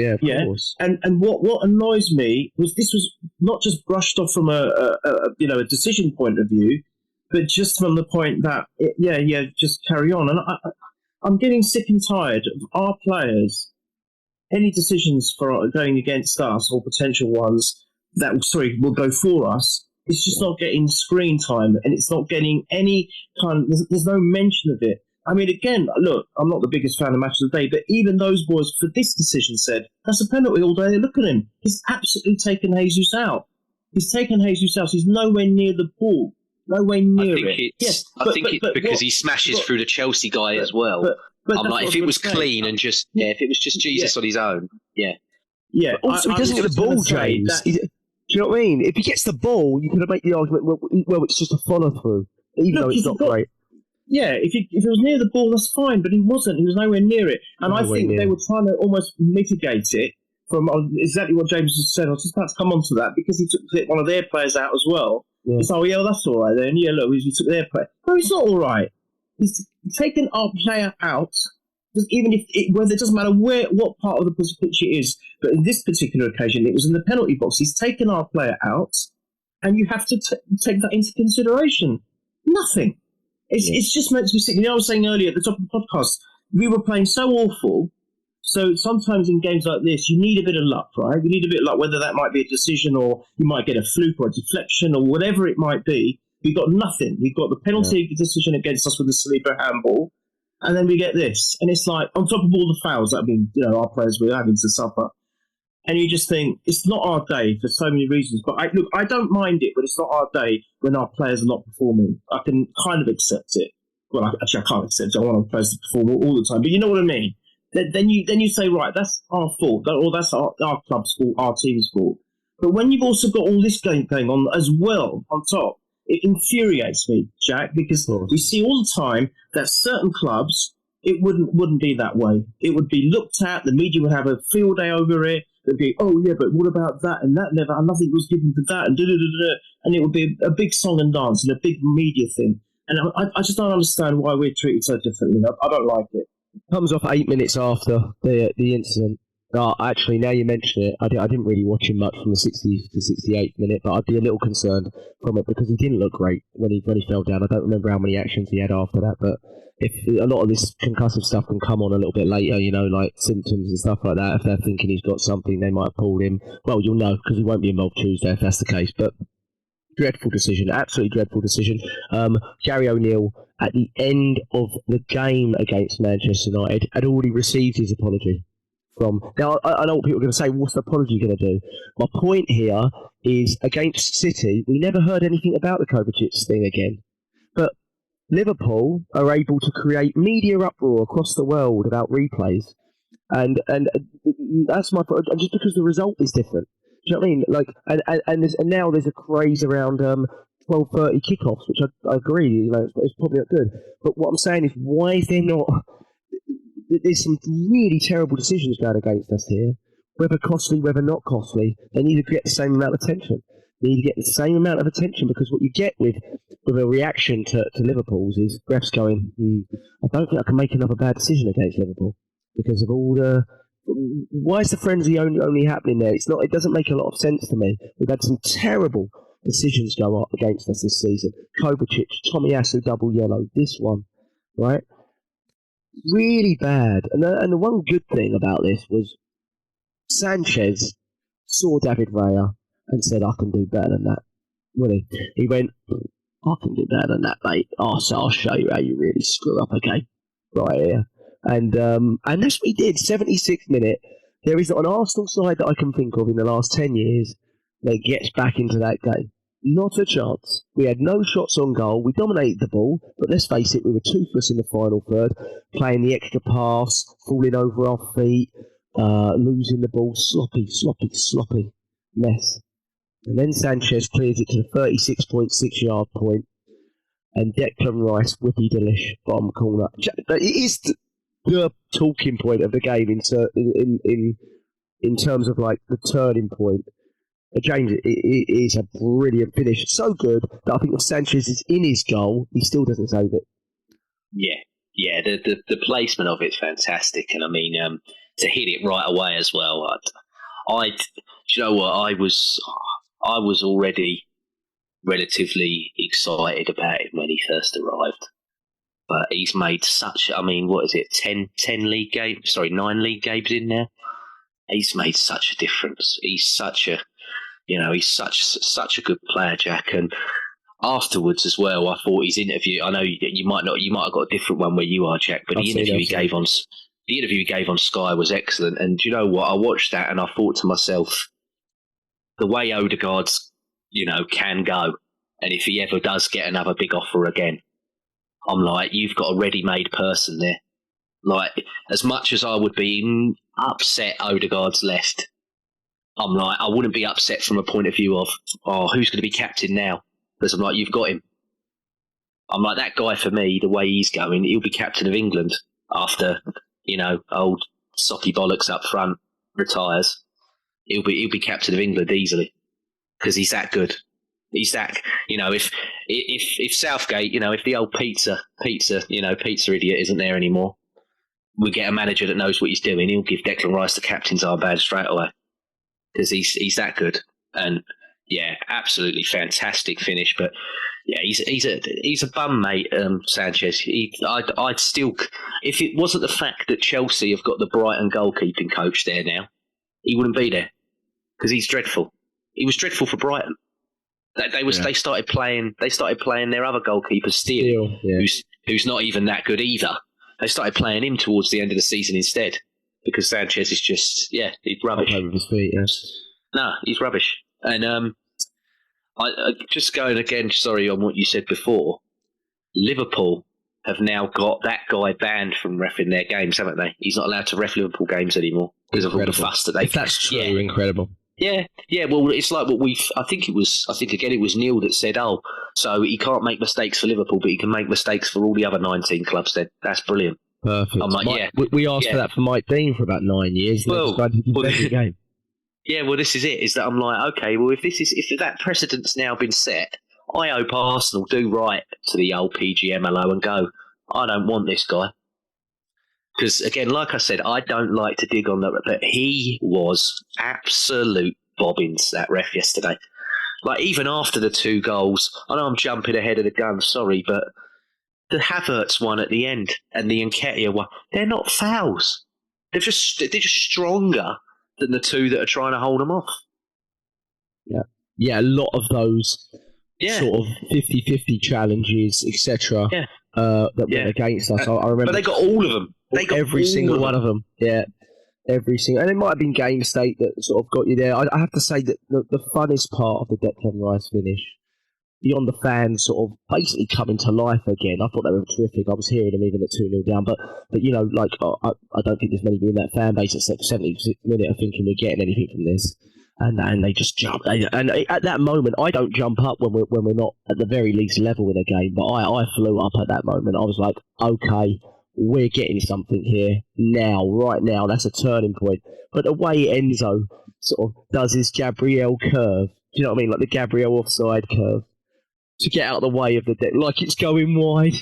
And what annoys me was this was not just brushed off from a decision point of view, but just from the point that just carry on. And I'm getting sick and tired of our players. Any decisions for going against us or potential ones that will go for us. It's just not getting screen time, and it's not getting any kind. There's no mention of it. I mean, again, look, I'm not the biggest fan of Match of the Day, but even those boys for this decision said that's a penalty all day. Look at him; he's absolutely taken Jesus out. He's nowhere near the ball, nowhere near it. Yes, I think it's because he smashes through the Chelsea guy as well. But I'm like, if it was clean and just if it was just Jesus on his own, yeah. Also, he doesn't get the ball, James. Do you know what I mean? If he gets the ball, you could make the argument, well, it's just a follow-through, even though it's not great. Yeah, if it was near the ball, that's fine, but he wasn't. He was nowhere near it. And I think they were trying to almost mitigate it from exactly what James just said. I was just about to come on to that, because he took one of their players out as well. Yeah. It's that's all right then. Yeah, look, he took their player. No, it's not all right. He's taken our player out. Even whether it doesn't matter what part of the pitch it is, but in this particular occasion, it was in the penalty box. He's taken our player out, and you have to take that into consideration. Nothing. It's just meant to be sick. I was saying earlier at the top of the podcast, we were playing so awful. So sometimes in games like this, you need a bit of luck, right? You need a bit of luck, whether that might be a decision or you might get a fluke or a deflection or whatever it might be. We got nothing. We got the penalty decision against us with the Saliba handball. And then we get this. And it's like, on top of all the fouls that our players were having to suffer. And you just think, it's not our day for so many reasons. But I don't mind it, but it's not our day when our players are not performing. I can kind of accept it. Well, I can't accept it. I want our players to perform all the time. But you know what I mean? Then you say, right, that's our fault. Or that's our club's fault, our team's fault. But when you've also got all this going on as well on top, it infuriates me, Jack, because we see all the time that certain clubs, it wouldn't be that way. It would be looked at, the media would have a field day over it, they'd be, but what about that and that never, and nothing was given for that, and it would be a big song and dance and a big media thing. And I just don't understand why we're treated so differently. I don't like it. Comes off 8 minutes after the incident. Actually, now you mention it, I didn't really watch him much from the 60th to 68th minute, but I'd be a little concerned from it because he didn't look great when he fell down. I don't remember how many actions he had after that, but if a lot of this concussive stuff can come on a little bit later, like symptoms and stuff like that, if they're thinking he's got something, they might have pulled him. Well, you'll know because he won't be involved Tuesday if that's the case, but dreadful decision, absolutely dreadful decision. Gary O'Neill, at the end of the game against Manchester United, had already received his apology. Now, I know what people are going to say, what's the apology going to do? My point here is, against City, we never heard anything about the Kovacic thing again. But Liverpool are able to create media uproar across the world about replays. And that's my point, just because the result is different. Do you know what I mean? Like, and now there's a craze around 12:30 kickoffs, which I agree, it's probably not good. But what I'm saying is, why is there not... There's some really terrible decisions going against us here. Whether costly, whether not costly, they need to get the same amount of attention. need to get the same amount of attention, because what you get with a reaction to Liverpool's is refs going, I don't think I can make another bad decision against Liverpool because of all the... Why is the frenzy only happening there? It doesn't make a lot of sense to me. We've had some terrible decisions go up against us this season. Kovacic, Tomiyasu double yellow, this one, right? Really bad. And the one good thing about this was Sanchez saw David Raya and said, I can do better than that. Really? He went, I can do better than that, mate. So I'll show you how you really screw up a game right here. And that's what he did. 76th minute. There is not an Arsenal side that I can think of in the last 10 years that gets back into that game. Not a chance. We had no shots on goal. We dominated the ball, but let's face it, we were toothless in the final third, playing the extra pass, falling over our feet, losing the ball. Sloppy mess. And then Sanchez clears it to the 36.6 yard point, and Declan Rice whippy delish bottom corner. It is the talking point of the game in terms of like the turning point. James, it is a brilliant finish. So good that I think if Sanchez is in his goal, he still doesn't save it. Yeah. The placement of it's fantastic, and I mean to hit it right away as well. Do you know what? I was already relatively excited about him when he first arrived, but he's made such. I mean, what is it? 10 league games? Sorry, 9 league games in now. He's made such a difference. He's such a good player, Jack. And afterwards as well, I thought his interview. I know you might have got a different one where you are, Jack, but the interview he gave on Sky was excellent. And do you know what? I watched that and I thought to myself, the way Odegaard's, can go, and if he ever does get another big offer again, I'm like, you've got a ready-made person there. Like, as much as I would be upset Odegaard's left, I'm like, I wouldn't be upset from a point of view of, who's going to be captain now? Because I'm like, you've got him. I'm like, that guy for me, the way he's going, he'll be captain of England after, old socky bollocks up front retires. He'll be captain of England easily because he's that good. He's that, if Southgate, if the old pizza idiot isn't there anymore, we get a manager that knows what he's doing. He'll give Declan Rice the captain's armband straight away because he's that good. And yeah, absolutely fantastic finish. But yeah, he's a bum, mate. Sanchez. I'd still, if it wasn't the fact that Chelsea have got the Brighton goalkeeping coach there now, he wouldn't be there because he's dreadful. He was dreadful for Brighton. They started playing their other goalkeeper Steele, who's not even that good either. They started playing him towards the end of the season instead because Sanchez is just he's rubbish. With his feet, yes. No, he's rubbish. And I just going again, sorry, on what you said before. Liverpool have now got that guy banned from reffing their games, haven't they? He's not allowed to ref Liverpool games anymore because of all the fuss that they. If that's true, incredible. Yeah. Well, it's like what I think it was Neil that said, so he can't make mistakes for Liverpool, but he can make mistakes for all the other 19 clubs. Then that's brilliant. Perfect. I'm like, we asked for that for Mike Dean for about 9 years. Game. Yeah, well, this is it. Is that I'm like, okay, well, if that precedent's now been set, I hope Arsenal do right to the old PGMLO and go, I don't want this guy. Because, again, like I said, I don't like to dig on that, but he was absolute bobbins, that ref, yesterday. Like, even after the 2 goals, I know I'm jumping ahead of the gun, sorry, but the Havertz one at the end and the Nketiah one, they're not fouls. They're just stronger than the 2 that are trying to hold them off. Yeah, a lot of those sort of 50-50 challenges, etc. That went against us. I remember, but they got all of them. They got every single one of them. Yeah, every single, and it might have been game state that sort of got you there. I have to say that the funnest part of the Declan Rice finish, beyond the fans sort of basically coming to life again, I thought they were terrific. I was hearing them even at 2-0 down, but I don't think there's many in that fan base at 76th minute are thinking we're getting anything from this. And they just jump. And at that moment, I don't jump up when we're not at the very least level in a game. But I flew up at that moment. I was like, okay, we're getting something here now, right now. That's a turning point. But the way Enzo sort of does his Gabriel curve you know what I mean? Like the Gabriel offside curve to get out of the way of the deck, like it's going wide.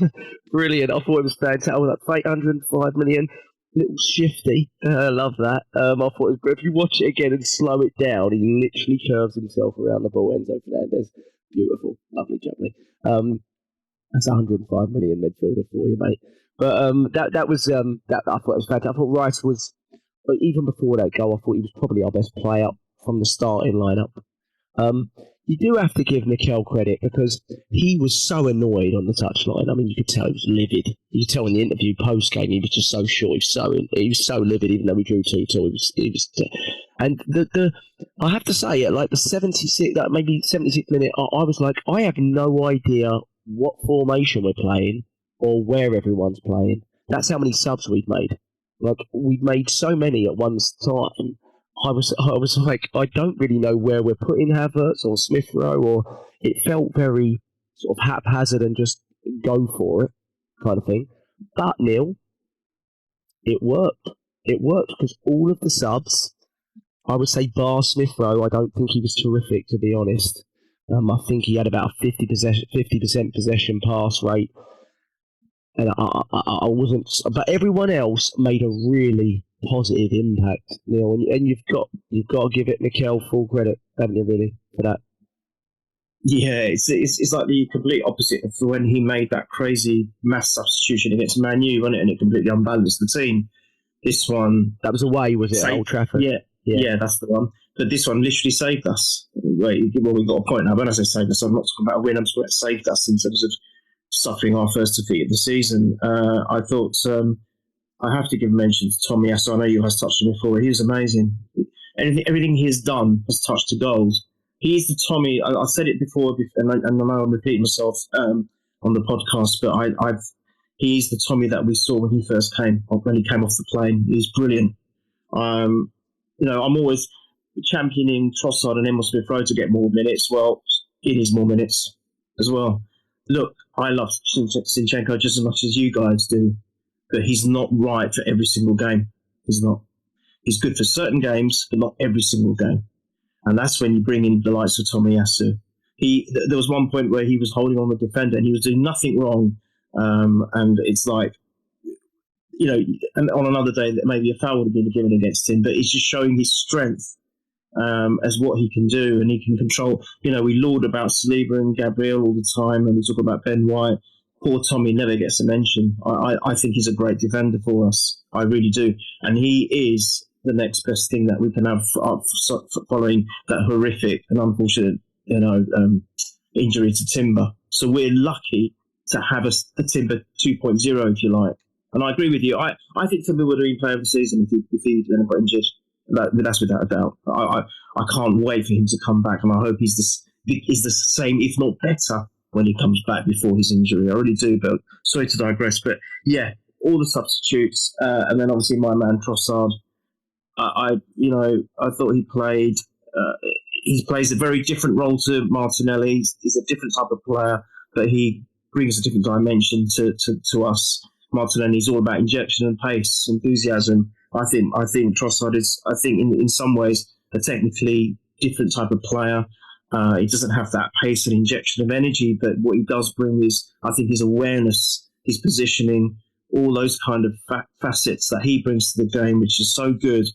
Brilliant. I thought it was fantastic. I was like, 805 million. Little shifty. I love that. I thought it was great. If you watch it again and slow it down, he literally curves himself around the ball. Enzo Fernandez. Beautiful. Lovely, jubbly. That's 105 million midfielder for you, mate. But that was that I thought it was fantastic. I thought Rice was, even before that goal, I thought he was probably our best player from the starting lineup. You do have to give Mikel credit because he was so annoyed on the touchline. I mean, you could tell he was livid. You could tell in the interview post game he was just so short. He was so livid, even though we drew 2-2. And I have to say, at like the 76th minute, I was like, I have no idea what formation we're playing or where everyone's playing. That's how many subs we've made. Like, we've made so many at one time. I was like, I don't really know where we're putting Havertz or Smith Rowe, or it felt very sort of haphazard and just go for it kind of thing. But Neil, it worked. It worked because all of the subs, I would say bar Smith Rowe, I don't think he was terrific, to be honest. I think he had about a 50% possession pass rate. And I wasn't, but everyone else made a really positive impact, Neil, and you've got to give it Mikel full credit, haven't you, really, for that? Yeah, it's like the complete opposite of when he made that crazy mass substitution against Man U, wasn't it? And it completely unbalanced the team. This one, that was away, was it, at Old Trafford? Yeah, that's the one. But this one literally saved us. Wait, well, we got a point now. When I say saved us, I'm not talking about a win. I'm talking about saved us in terms of suffering our first defeat of the season. I thought I have to give a mention to Tommy Asso. I know you have touched on him before. He was amazing. Everything he has done has touched the goals. He's the Tommy. I said it before, and I know I'm repeating myself on the podcast, but he's the Tommy that we saw when he first came off the plane. He's brilliant. I'm always championing Trossard and Emil Smith Rowe to get more minutes. Well, he needs more minutes as well. Look, I love Zinchenko just as much as you guys do, but he's not right for every single game. He's not. He's good for certain games, but not every single game. And that's when you bring in the likes of Tomiyasu. There was one point where he was holding on the defender and he was doing nothing wrong. And it's like, and on another day that maybe a foul would have been given against him, but he's just showing his strength as what he can do, and he can control. We laud about Saliba and Gabriel all the time, and we talk about Ben White. Poor Tommy never gets a mention. I think he's a great defender for us. I really do. And he is the next best thing that we can have following that horrific and unfortunate, injury to Timber. So we're lucky to have a Timber 2.0, if you like. And I agree with you. I think Timber would have been player of the season if he hadn't got injured. That's without a doubt. I can't wait for him to come back, and I hope he's the same, if not better, when he comes back before his injury. I really do, but sorry to digress. But yeah, all the substitutes, and then obviously my man Trossard. I thought he played. He plays a very different role to Martinelli. He's a different type of player, but he brings a different dimension to us. Martinelli's all about injection and pace, enthusiasm. I think Trossard is, in some ways, a technically different type of player. He doesn't have that pace and injection of energy, but what he does bring is, I think, his awareness, his positioning, all those kind of facets that he brings to the game, which is so good.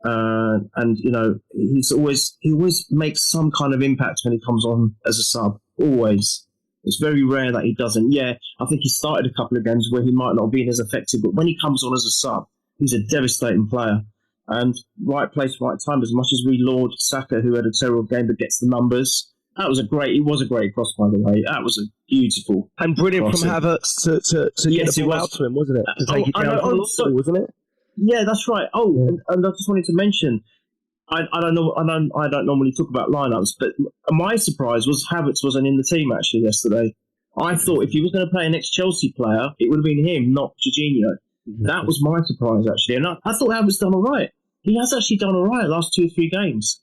And he always makes some kind of impact when he comes on as a sub. Always. It's very rare that he doesn't. Yeah, I think he started a couple of games where he might not have been as effective, but when he comes on as a sub, he's a devastating player. And right place, right time. As much as we laud Saka, who had a terrible game but gets the numbers, it was a great cross, by the way. That was a beautiful and brilliant cross. From Havertz to get the ball out to him, wasn't it? To take it down from the ball, wasn't it? Yeah, that's right. And I just wanted to mention, I don't normally talk about lineups, but my surprise was Havertz wasn't in the team actually yesterday. I thought if he was going to play an ex-Chelsea player, it would have been him, not Jorginho. Mm-hmm. That was my surprise actually, and I thought Havertz done all right. He has actually done all right the last 2 or 3 games.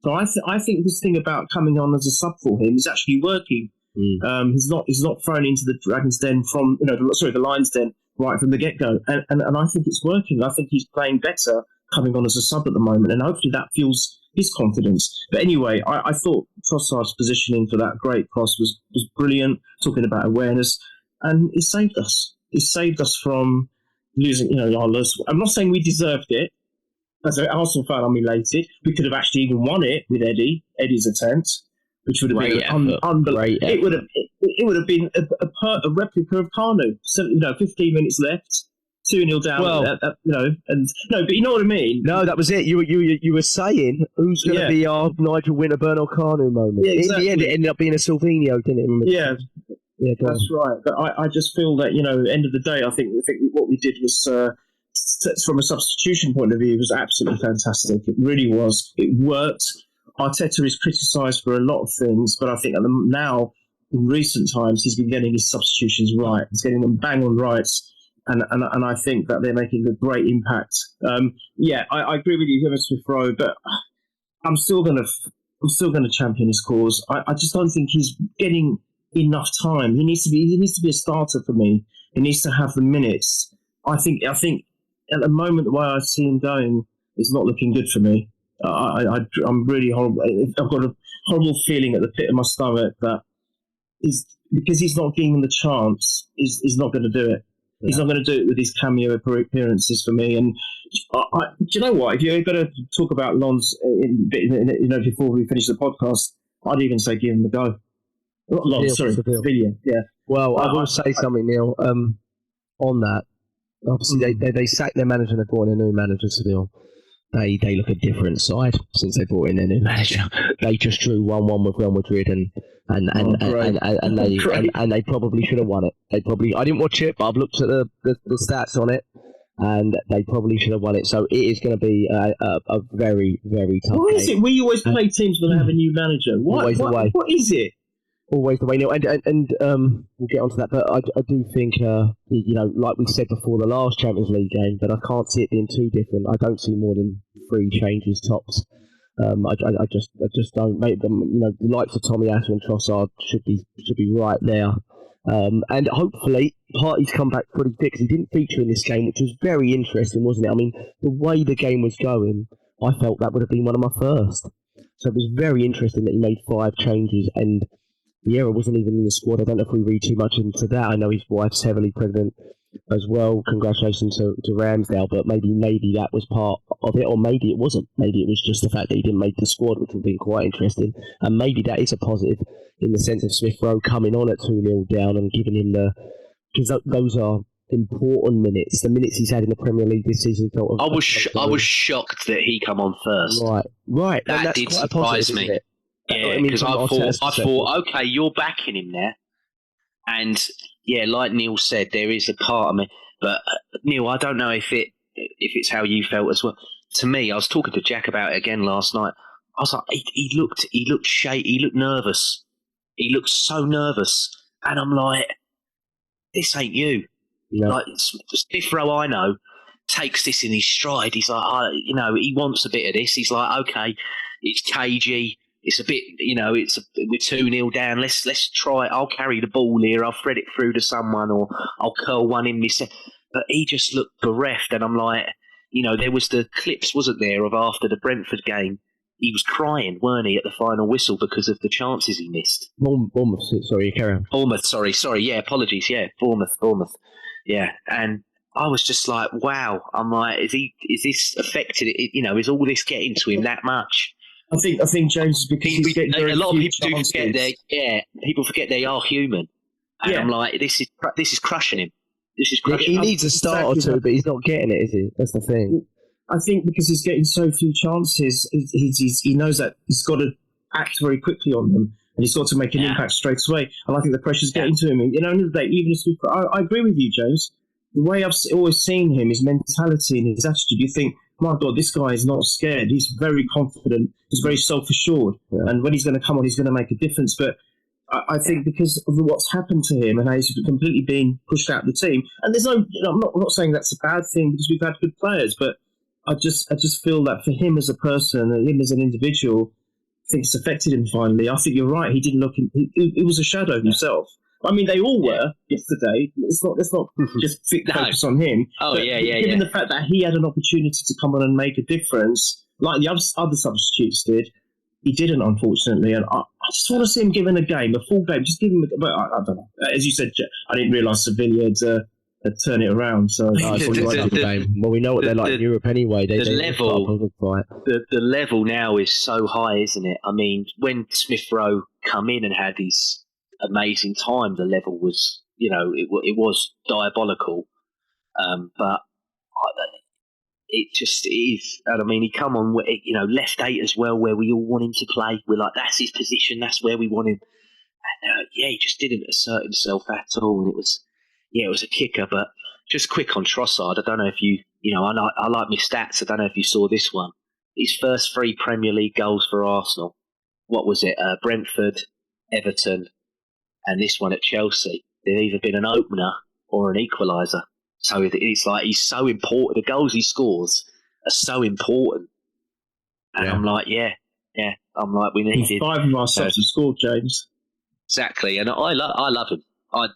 So I think this thing about coming on as a sub for him is actually working. Mm. He's not thrown into the Dragon's Den the Lion's Den right from the get-go, and I think it's working. I think he's playing better coming on as a sub at the moment, and hopefully that fuels his confidence. But anyway, I thought Trossard's positioning for that great cross was brilliant, talking about awareness, and it saved us. It saved us from losing, our loss. I'm not saying we deserved it. As an Arsenal fan, I'm elated. We could have actually even won it with Eddie's attempt, which would have been unbelievable. It would have been a replica of Kanu. 15 minutes left, 2-0 down. But you know what I mean. No, that was it. You were saying who's going to be our Nigel Winter-Bernal Kanu moment. Yeah, exactly. In the end, it ended up being a Silvino, didn't it? Yeah. Yeah, that's right. But I just feel that, at the end of the day, I think what we did was, from a substitution point of view, was absolutely fantastic. It really was. It worked. Arteta is criticised for a lot of things, but I think now, in recent times, he's been getting his substitutions right. He's getting them bang on right, and I think that they're making a great impact. I agree with you, Kevin Smith-Rowe, but I'm still going to champion his cause. I just don't think he's getting enough time. He needs to be a starter for me. He needs to have the minutes. I think at the moment the way I see him going, it's not looking good for me. I'm really horrible. I've got a horrible feeling at the pit of my stomach that because he's not giving him the chance, he's not going to do it. Yeah. He's not going to do it with his cameo appearances for me. And do you know what? If you're going to talk about Lons, before we finish the podcast, I'd even say give him a go. Not Lons, sorry, Sevilla. Yeah. Well, I will say something, Neil. On that, obviously they sacked their manager and they brought in a new manager, Seville. They look a different side since they brought in their new manager. They just drew 1-1 with Real Madrid and they probably should have won it. I didn't watch it, but I've looked at the stats on it, and they probably should have won it. So it is going to be a very, very tough What game. Is it? We always play teams when they have a new manager. What is it? Always the way, Neil, and we'll get onto that. But I do think, like we said before the last Champions League game, that I can't see it being too different. I don't see more than 3 changes tops. I just don't make them. The likes of Tomiyasu and Trossard should be right there, and hopefully Partey's come back pretty fit because he didn't feature in this game, which was very interesting, wasn't it? I mean, the way the game was going, I felt that would have been one of my first. So it was very interesting that he made 5 changes and Vieira wasn't even in the squad. I don't know if we read too much into that. I know his wife's heavily pregnant as well. Congratulations to Ramsdale, but maybe that was part of it, or maybe it wasn't. Maybe it was just the fact that he didn't make the squad, which would have been quite interesting. And maybe that is a positive in the sense of Smith-Rowe coming on at 2-0 down and giving him because those are important minutes. The minutes he's had in the Premier League this season. I was shocked that he come on first. Right. That did surprise me. Yeah, because I thought, okay, you're backing him there, and yeah, like Neil said, there is a part of me. But Neil, I don't know if it's how you felt as well. To me, I was talking to Jack about it again last night. I was like, he looked shaky, he looked nervous, he looked so nervous, and I'm like, this ain't you. No. Like Smith-Rowe, I know, takes this in his stride. He's like, he wants a bit of this. He's like, okay, it's cagey. It's a bit, we're 2-0 down. Let's try it. I'll carry the ball here. I'll thread it through to someone, or I'll curl one in myself. But he just looked bereft, and I'm like, there was the clips, wasn't there, of after the Brentford game. He was crying, weren't he, at the final whistle because of the chances he missed. Bournemouth, sorry, carry on. Bournemouth, sorry, yeah, apologies, yeah, Bournemouth, yeah, and I was just like, wow. I'm like, is this affected? Is all this getting to him that much? I think James, because he's getting a lot of people do forget people forget they are human, and I'm like, this is crushing him. This is crushing. He needs a start or two, but he's not getting it, is he? That's the thing. I think because he's getting so few chances, he knows that he's got to act very quickly on them, and he's got to make an impact straight away. And I think the pressure's getting to him. And, end of the day, even if I agree with you, James. The way I've always seen him, his mentality and his attitude, you think, my God, this guy is not scared. He's very confident. He's very self-assured. Yeah. And when he's going to come on, he's going to make a difference. But I think because of what's happened to him and how he's completely been pushed out of the team, and there's no, I'm not saying that's a bad thing because we've had good players, but I just feel that for him as a person, and him as an individual, I think it's affected him finally. I think you're right. He didn't look. He was a shadow himself. I mean, they all were yesterday. Let's not just focus on him. Oh, but yeah. Given the fact that he had an opportunity to come on and make a difference, like the other substitutes did, he didn't, unfortunately. And I just want to see him given a game, a full game. Just give him. But I don't know. As you said, I didn't realise Sevilla had turned it around. So well, we know what they're like in Europe anyway. The level now is so high, isn't it? I mean, when Smith Rowe come in and had his amazing time, the level was, it was diabolical. But it just is. And I mean, he come on, left 8 as well, where we all want him to play. We're like, that's his position, that's where we want him. And he just didn't assert himself at all. And it was a kicker. But just quick on Trossard, I don't know if I like my stats. I don't know if you saw this one. His first 3 Premier League goals for Arsenal. What was it? Brentford, Everton, and this one at Chelsea. They've either been an opener or an equaliser. So it's like he's so important. The goals he scores are so important. And I'm like, I'm like, we need him. 5 of our subs have scored, James. Exactly, and I love him. I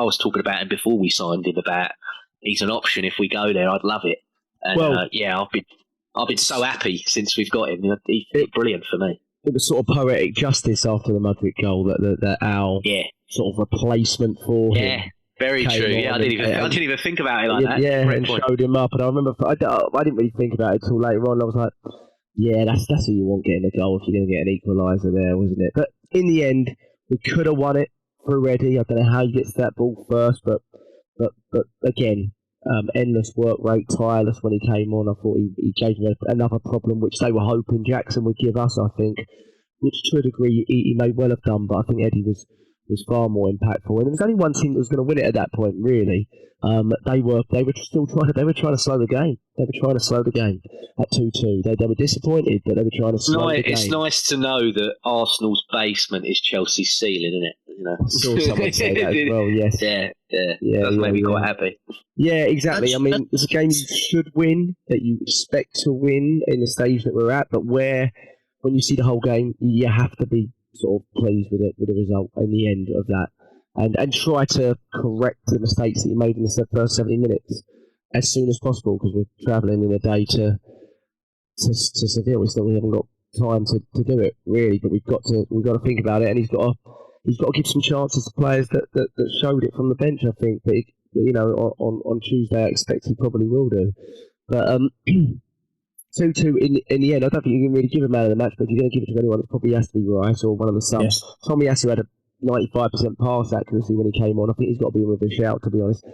was talking about him before we signed him. About he's an option if we go there. I'd love it. And I've been so happy since we've got him. He's brilliant for me. It was sort of poetic justice after the Mudrick goal that our sort of replacement for him. Yeah, very true. Yeah, I didn't even think about it like that. Yeah, and showed him up. And I remember I didn't really think about it until later on. I was like, yeah, that's who you want getting the goal if you're going to get an equaliser there, wasn't it? But in the end, we could have won it for Reddy. I don't know how he gets that ball first, but again, endless work rate, tireless when he came on. I thought he gave them another problem, which they were hoping Jackson would give us, I think, which to a degree he may well have done, but I think Eddie was far more impactful. And there was only one team that was going to win it at that point, really. They were still trying to slow the game. They were trying to slow the game at 2-2. They were disappointed, but they were trying to slow the game. It's nice to know that Arsenal's basement is Chelsea's ceiling, isn't it? I saw someone say that as well. Yes. Yeah. That's made me quite happy. Yeah, exactly. I mean, it's a game you should win, that you expect to win in the stage that we're at, but when you see the whole game, you have to be sort of pleased with the result in the end of that, and try to correct the mistakes that you made in the first 70 minutes as soon as possible, because we're travelling in a day to Sevilla. We haven't got time to do it really, but we've got to think about it, and he's got to give some chances to players that showed it from the bench. I think, but on Tuesday, I expect he probably will do. But 2-2 in the end, I don't think you can really give a man of the match, but if you're going to give it to anyone, it probably has to be Rice or one of the subs. Yes. Tommy Asu had a 95% pass accuracy when he came on. I think he's got to be with a shout, to be honest.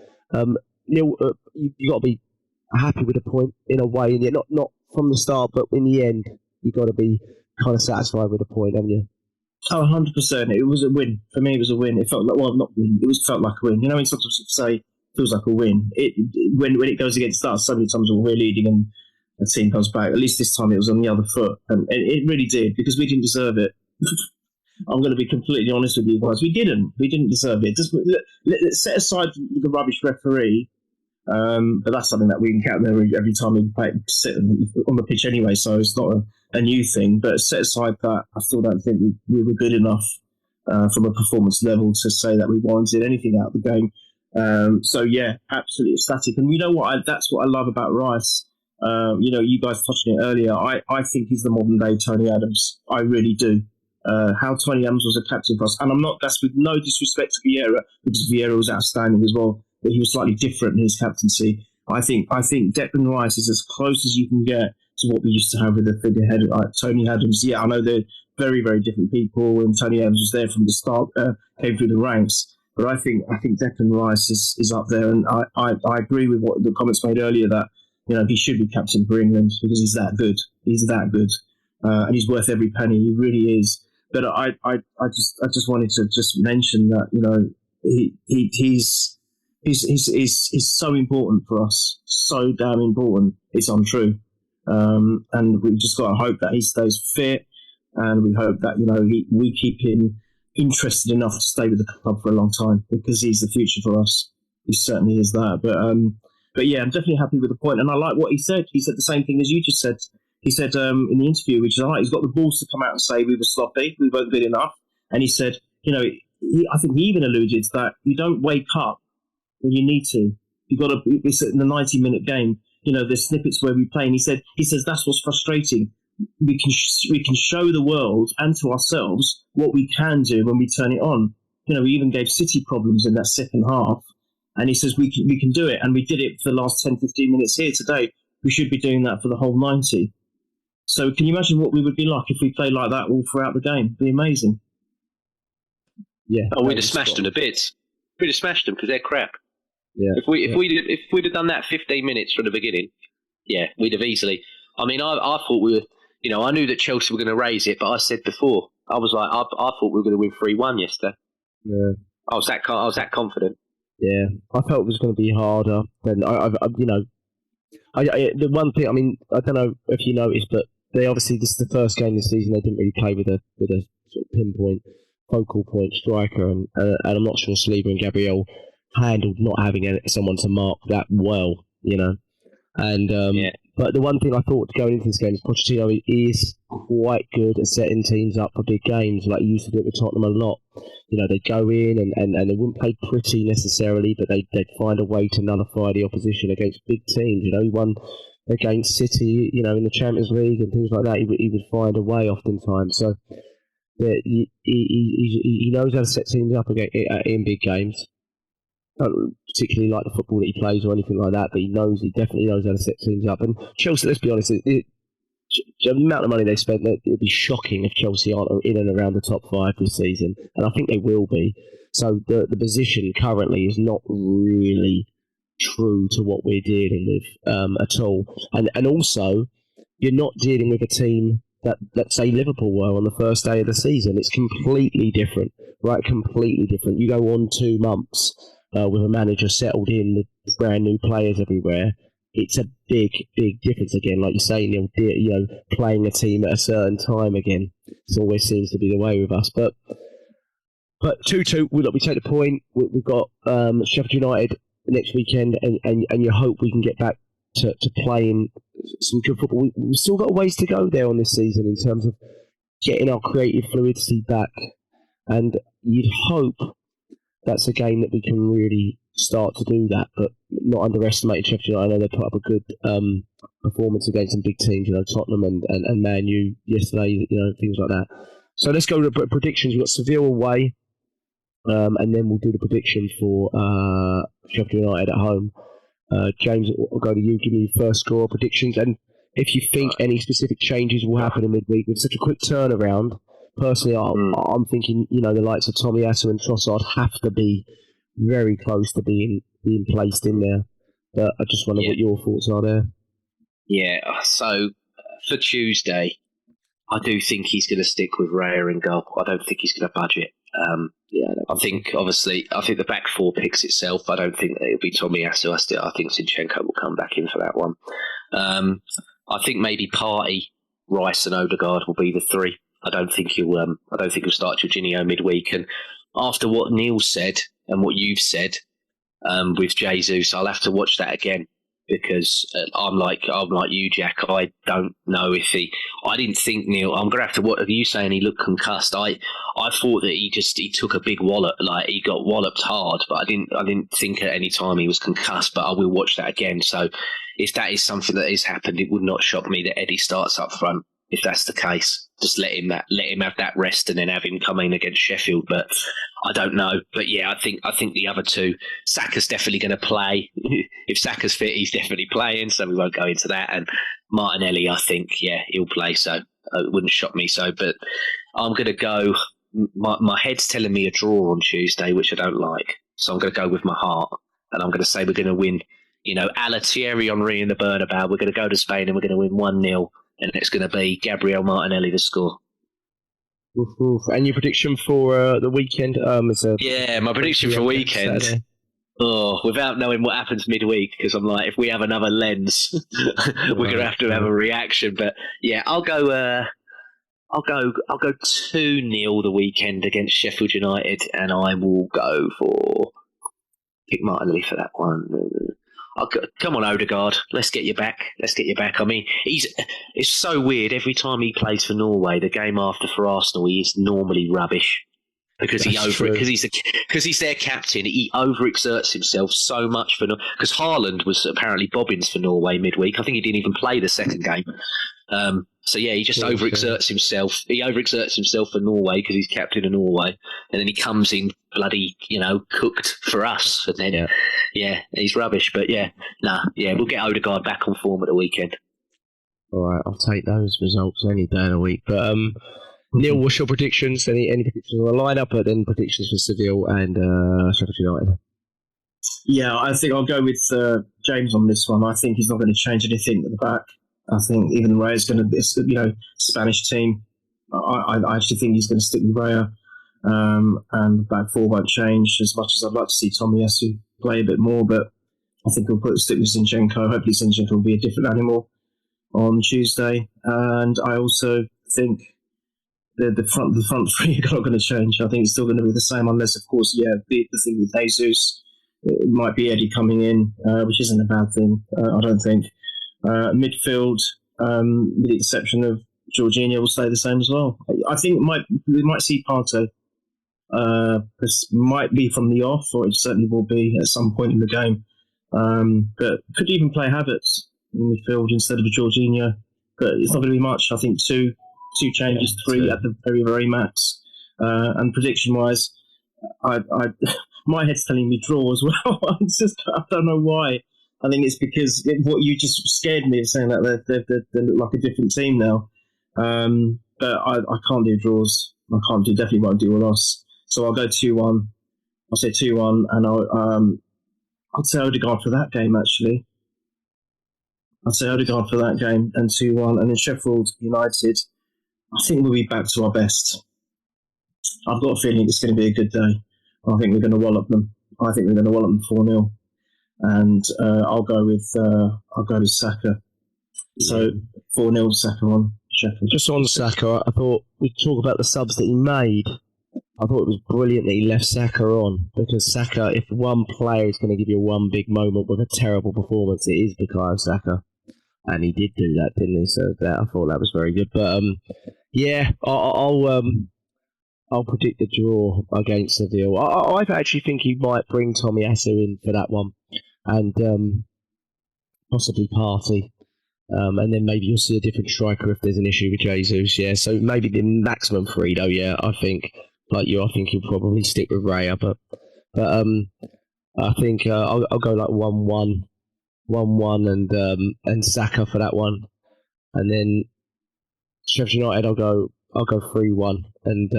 Neil, you've got to be happy with the point in a way, and not from the start, but in the end, you've got to be kind of satisfied with the point, haven't you? Oh, 100%. It was a win. For me, it was a win. It felt like, not win. It felt like a win. You know, sometimes you say it feels like a win. When it goes against us, so many times when we're leading and the team comes back, at least this time it was on the other foot. And it really did, because we didn't deserve it. I'm going to be completely honest with you guys. We didn't deserve it. Just let's set aside the rubbish referee, but that's something that we encounter every time we sit on the pitch anyway, so it's not a new thing. But set aside that, I still don't think we were good enough from a performance level to say that we warranted anything out of the game. So yeah, absolutely ecstatic. And you know what? That's what I love about Rice. You guys touched on it earlier. I think he's the modern day Tony Adams. I really do. How Tony Adams was a captain for us, and that's with no disrespect to Vieira, because Vieira was outstanding as well, but he was slightly different in his captaincy. I think Declan Rice is as close as you can get to what we used to have with the figurehead Tony Adams. Yeah, I know they're very, very different people, and Tony Adams was there from the start, came through the ranks. But I think Declan Rice is up there, and I agree with what the comments made earlier that he should be captain for England, because he's that good. He's that good, and he's worth every penny. He really is. But I just wanted to just mention that he's so important for us, so damn important. It's untrue, and we've just got to hope that he stays fit, and we hope that we keep him interested enough to stay with the club for a long time, because he's the future for us. He certainly is that. But yeah, I'm definitely happy with the point, and I like what he said. He said the same thing as you just said. He said in the interview, which is all right, he's got the balls to come out and say we were sloppy, we weren't good enough. And he said, I think he even alluded that you don't wake up when you need to. You got to. It's in the 90-minute game. There's snippets where we play, and he says that's what's frustrating. We can show the world and to ourselves what we can do when we turn it on. We even gave City problems in that second half, and he says we can do it, and we did it for the last 10, 15 minutes here today. We should be doing that for the whole 90. So can you imagine what we would be like if we played like that all throughout the game? It'd be amazing. Yeah. Oh, we'd have smashed them to bits. We'd have smashed them because they're crap. Yeah. If we'd have done that 15 minutes from the beginning, yeah, we'd have easily. I mean, I thought we were. I knew that Chelsea were going to raise it, but I said before, I was like, I thought we were going to win 3-1 yesterday. Yeah. I was that confident. Yeah, I felt it was going to be harder than the one thing. I mean, I don't know if you noticed, but they obviously this is the first game this season they didn't really play with a sort of pinpoint focal point striker, and I'm not sure Saliba and Gabriel handled not having someone to mark that well, And but the one thing I thought going into this game is Pochettino is quite good at setting teams up for big games, like he used to do it with Tottenham a lot. They'd go in and they wouldn't play pretty necessarily, but they'd find a way to nullify the opposition against big teams. He won against City, in the Champions League and things like that. He would find a way oftentimes. So he knows how to set teams up in big games. Don't particularly like the football that he plays or anything like that, but he definitely knows how to set teams up. And Chelsea, let's be honest, the amount of money they spent, it would be shocking if Chelsea aren't in and around the top 5 this season, and I think they will be. So the position currently is not really true to what we're dealing with at all. And also, you're not dealing with a team that, let's say, Liverpool were on the first day of the season. It's completely different, right? Completely different. You go on 2 months with a manager settled in with brand new players everywhere. It's a big, big difference again. Like you say, Neil, playing a team at a certain time again. It always seems to be the way with us. But 2-2, we take the point. We've got Sheffield United next weekend, and you hope we can get back to playing some good football. We've still got a ways to go there on this season in terms of getting our creative fluidity back. And you'd hope that's a game that we can really start to do that, but not underestimating Sheffield United. I know they put up a good performance against some big teams, Tottenham and Man U yesterday, things like that. So let's go to the predictions. We've got Sevilla away, and then we'll do the prediction for Sheffield United at home. James, I'll go to you. Give me your first score predictions, and if you think any specific changes will happen in midweek with such a quick turnaround. Personally, I'm thinking, the likes of Tomiyasu and Trossard have to be very close to being placed in there. But I just wonder what your thoughts are there. Yeah, so for Tuesday, I do think he's going to stick with Raya in goal. I don't think he's going to budge it. I think the back 4 picks itself. I don't think that it'll be Tomiyasu. I think Zinchenko will come back in for that one. I think maybe Partey, Rice, and Odegaard will be the 3. I don't think he'll start Jorginho midweek. And after what Neil said and what you've said with Jesus, I'll have to watch that again because I'm like you, Jack. I don't know if I didn't think Neil. I'm gonna have to. What are you saying? He looked concussed. I thought that he took a big wallop. Like he got walloped hard, but I didn't think at any time he was concussed. But I will watch that again. So if that is something that has happened, it would not shock me that Eddie starts up front. If that's the case, just let him have that rest and then have him come in against Sheffield. But I don't know. But yeah, I think the other 2, Saka's definitely going to play. If Saka's fit, he's definitely playing. So we won't go into that. And Martinelli, I think, he'll play. So it wouldn't shock me. So, but I'm going to go. My head's telling me a draw on Tuesday, which I don't like. So I'm going to go with my heart, and I'm going to say we're going to win. A la Thierry Henry in the Bernabeu. We're going to go to Spain and we're going to win 1-0. And it's going to be Gabriel Martinelli to score. And your prediction for the weekend? My prediction for weekend. Saturday. Without knowing what happens midweek, because I'm like, if we have another lens, we're going to have a reaction. But yeah, I'll go 2-0 the weekend against Sheffield United, and I will go for pick Martinelli for that one. Come on, Odegaard. Let's get you back. I mean, it's so weird. Every time he plays for Norway, the game after for Arsenal, he is normally rubbish. because he's their captain. He overexerts himself so much because Haaland was apparently bobbins for Norway midweek. I think he didn't even play the second game. So yeah, he just overexerts himself. He overexerts himself for Norway because he's captain of Norway, and then he comes in bloody, cooked for us. And then he's rubbish. But we'll get Odegaard back on form at the weekend. All right, I'll take those results any day of the week. But Neil, what's your predictions? Any predictions on the lineup? But then predictions for Sevilla and Sheffield United. Yeah, I think I'll go with James on this one. I think he's not going to change anything at the back. I think even Raya is going to be, Spanish team. I actually think he's going to stick with Raya, and the back four won't change as much as I'd like to see Tomiyasu play a bit more. But I think he'll stick with Zinchenko. Hopefully, Zinchenko will be a different animal on Tuesday. And I also think the front three are not going to change. I think it's still going to be the same, unless, of course, the thing with Jesus, it might be Eddie coming in, which isn't a bad thing. I don't think. Midfield, with the exception of Jorginho, will stay the same as well. I think we might see Partey. This might be from the off, or it certainly will be at some point in the game. But could even play Havertz in midfield instead of Jorginho. But it's not going to be much. I think two changes, three at the very, very max. And prediction-wise, my head's telling me draw as well. I don't know why. I think it's because what you just scared me of saying that they look like a different team now. But I can't do draws. Definitely won't do a loss. So I'll go 2-1. I'll say 2-1, and I'd say Odegaard for that game, actually. I'd say Odegaard for that game and 2-1. And then Sheffield United, I think we'll be back to our best. I've got a feeling it's going to be a good day. I think we're going to wallop them. 4-0. And I'll go with Saka. So 4-0 Saka on Sheffield. Just on Saka, I thought we'd talk about the subs that he made. I thought it was brilliant that he left Saka on, because Saka, if one player is going to give you one big moment with a terrible performance, it is Bukayo Saka. And he did do that, didn't he? So I thought that was very good. But I'll predict the draw against Sevilla. I actually think he might bring Tomiyasu in for that one, and possibly Partey. And then maybe you'll see a different striker if there's an issue with Jesus. Yeah, so maybe the maximum 3 though. Yeah, I think like you, I think he'll probably stick with Raya, but I think I'll go like 1-1 and Saka for that one, and then Sheffield United I'll go 3-1 and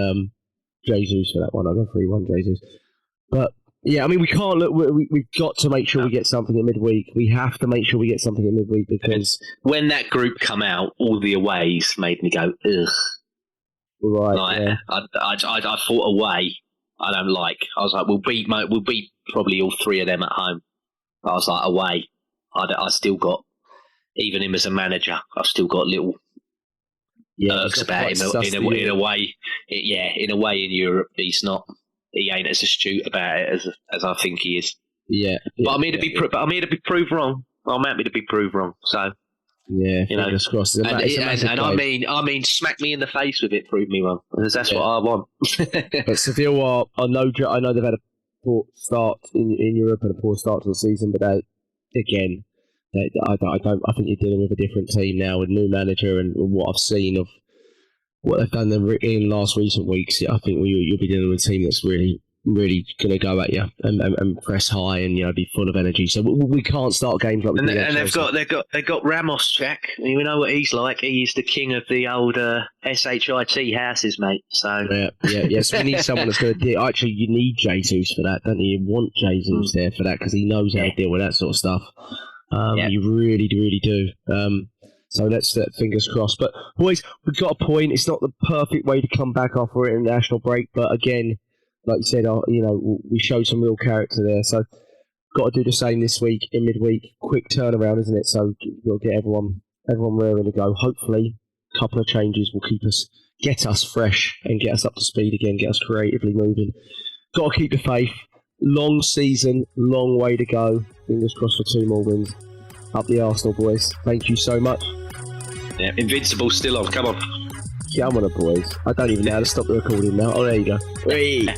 Jesus for that one. I'll go 3-1 Jesus. But yeah, I mean, we can't look. We've got to make sure we get something in midweek. We have to make sure we get something in midweek, because when that group come out, all the aways made me go ugh. Right. Like, yeah. I thought away. I don't like. I was like, we'll beat probably all 3 of them at home. I was like, away. I still got, even him as a manager, I've still got little irks about him in a way. In a way, in Europe, he ain't as astute about it as I think he is. Yeah. But I'm here to be proved wrong. I'm happy to be proved wrong. So yeah, fingers crossed. I mean, smack me in the face with it, prove me wrong, because that's what I want. But Sevilla, I know they've had a poor start in Europe and a poor start to the season, but I think you're dealing with a different team now with new manager, and what I've seen of what they've done in last recent weeks. I think you'll be dealing with a team that's really, really going to go at you and press high and be full of energy. So we can't start games like we did. And they've got Ramos, Jack. We know what he's like. He's the king of the old SHIT houses, mate. So yeah. So we need someone that's going to deal. Actually, you need Jesus for that, don't you? You want Jesus there for that, because he knows how to deal with that sort of stuff. You really, really do. So let's fingers crossed. But boys, we've got a point. It's not the perfect way to come back after an international break, but again, like you said, we showed some real character there. So got to do the same this week in midweek. Quick turnaround, isn't it? So we've got to get everyone raring to go. Hopefully, a couple of changes will get us fresh and get us up to speed again, get us creatively moving. Got to keep the faith. Long season, long way to go. Fingers crossed for 2 more wins. Up the Arsenal, boys. Thank you so much. Yeah, Invincible still on. Come on. Come on, boys. I don't even know how to stop the recording now. Oh, there you go. Whee!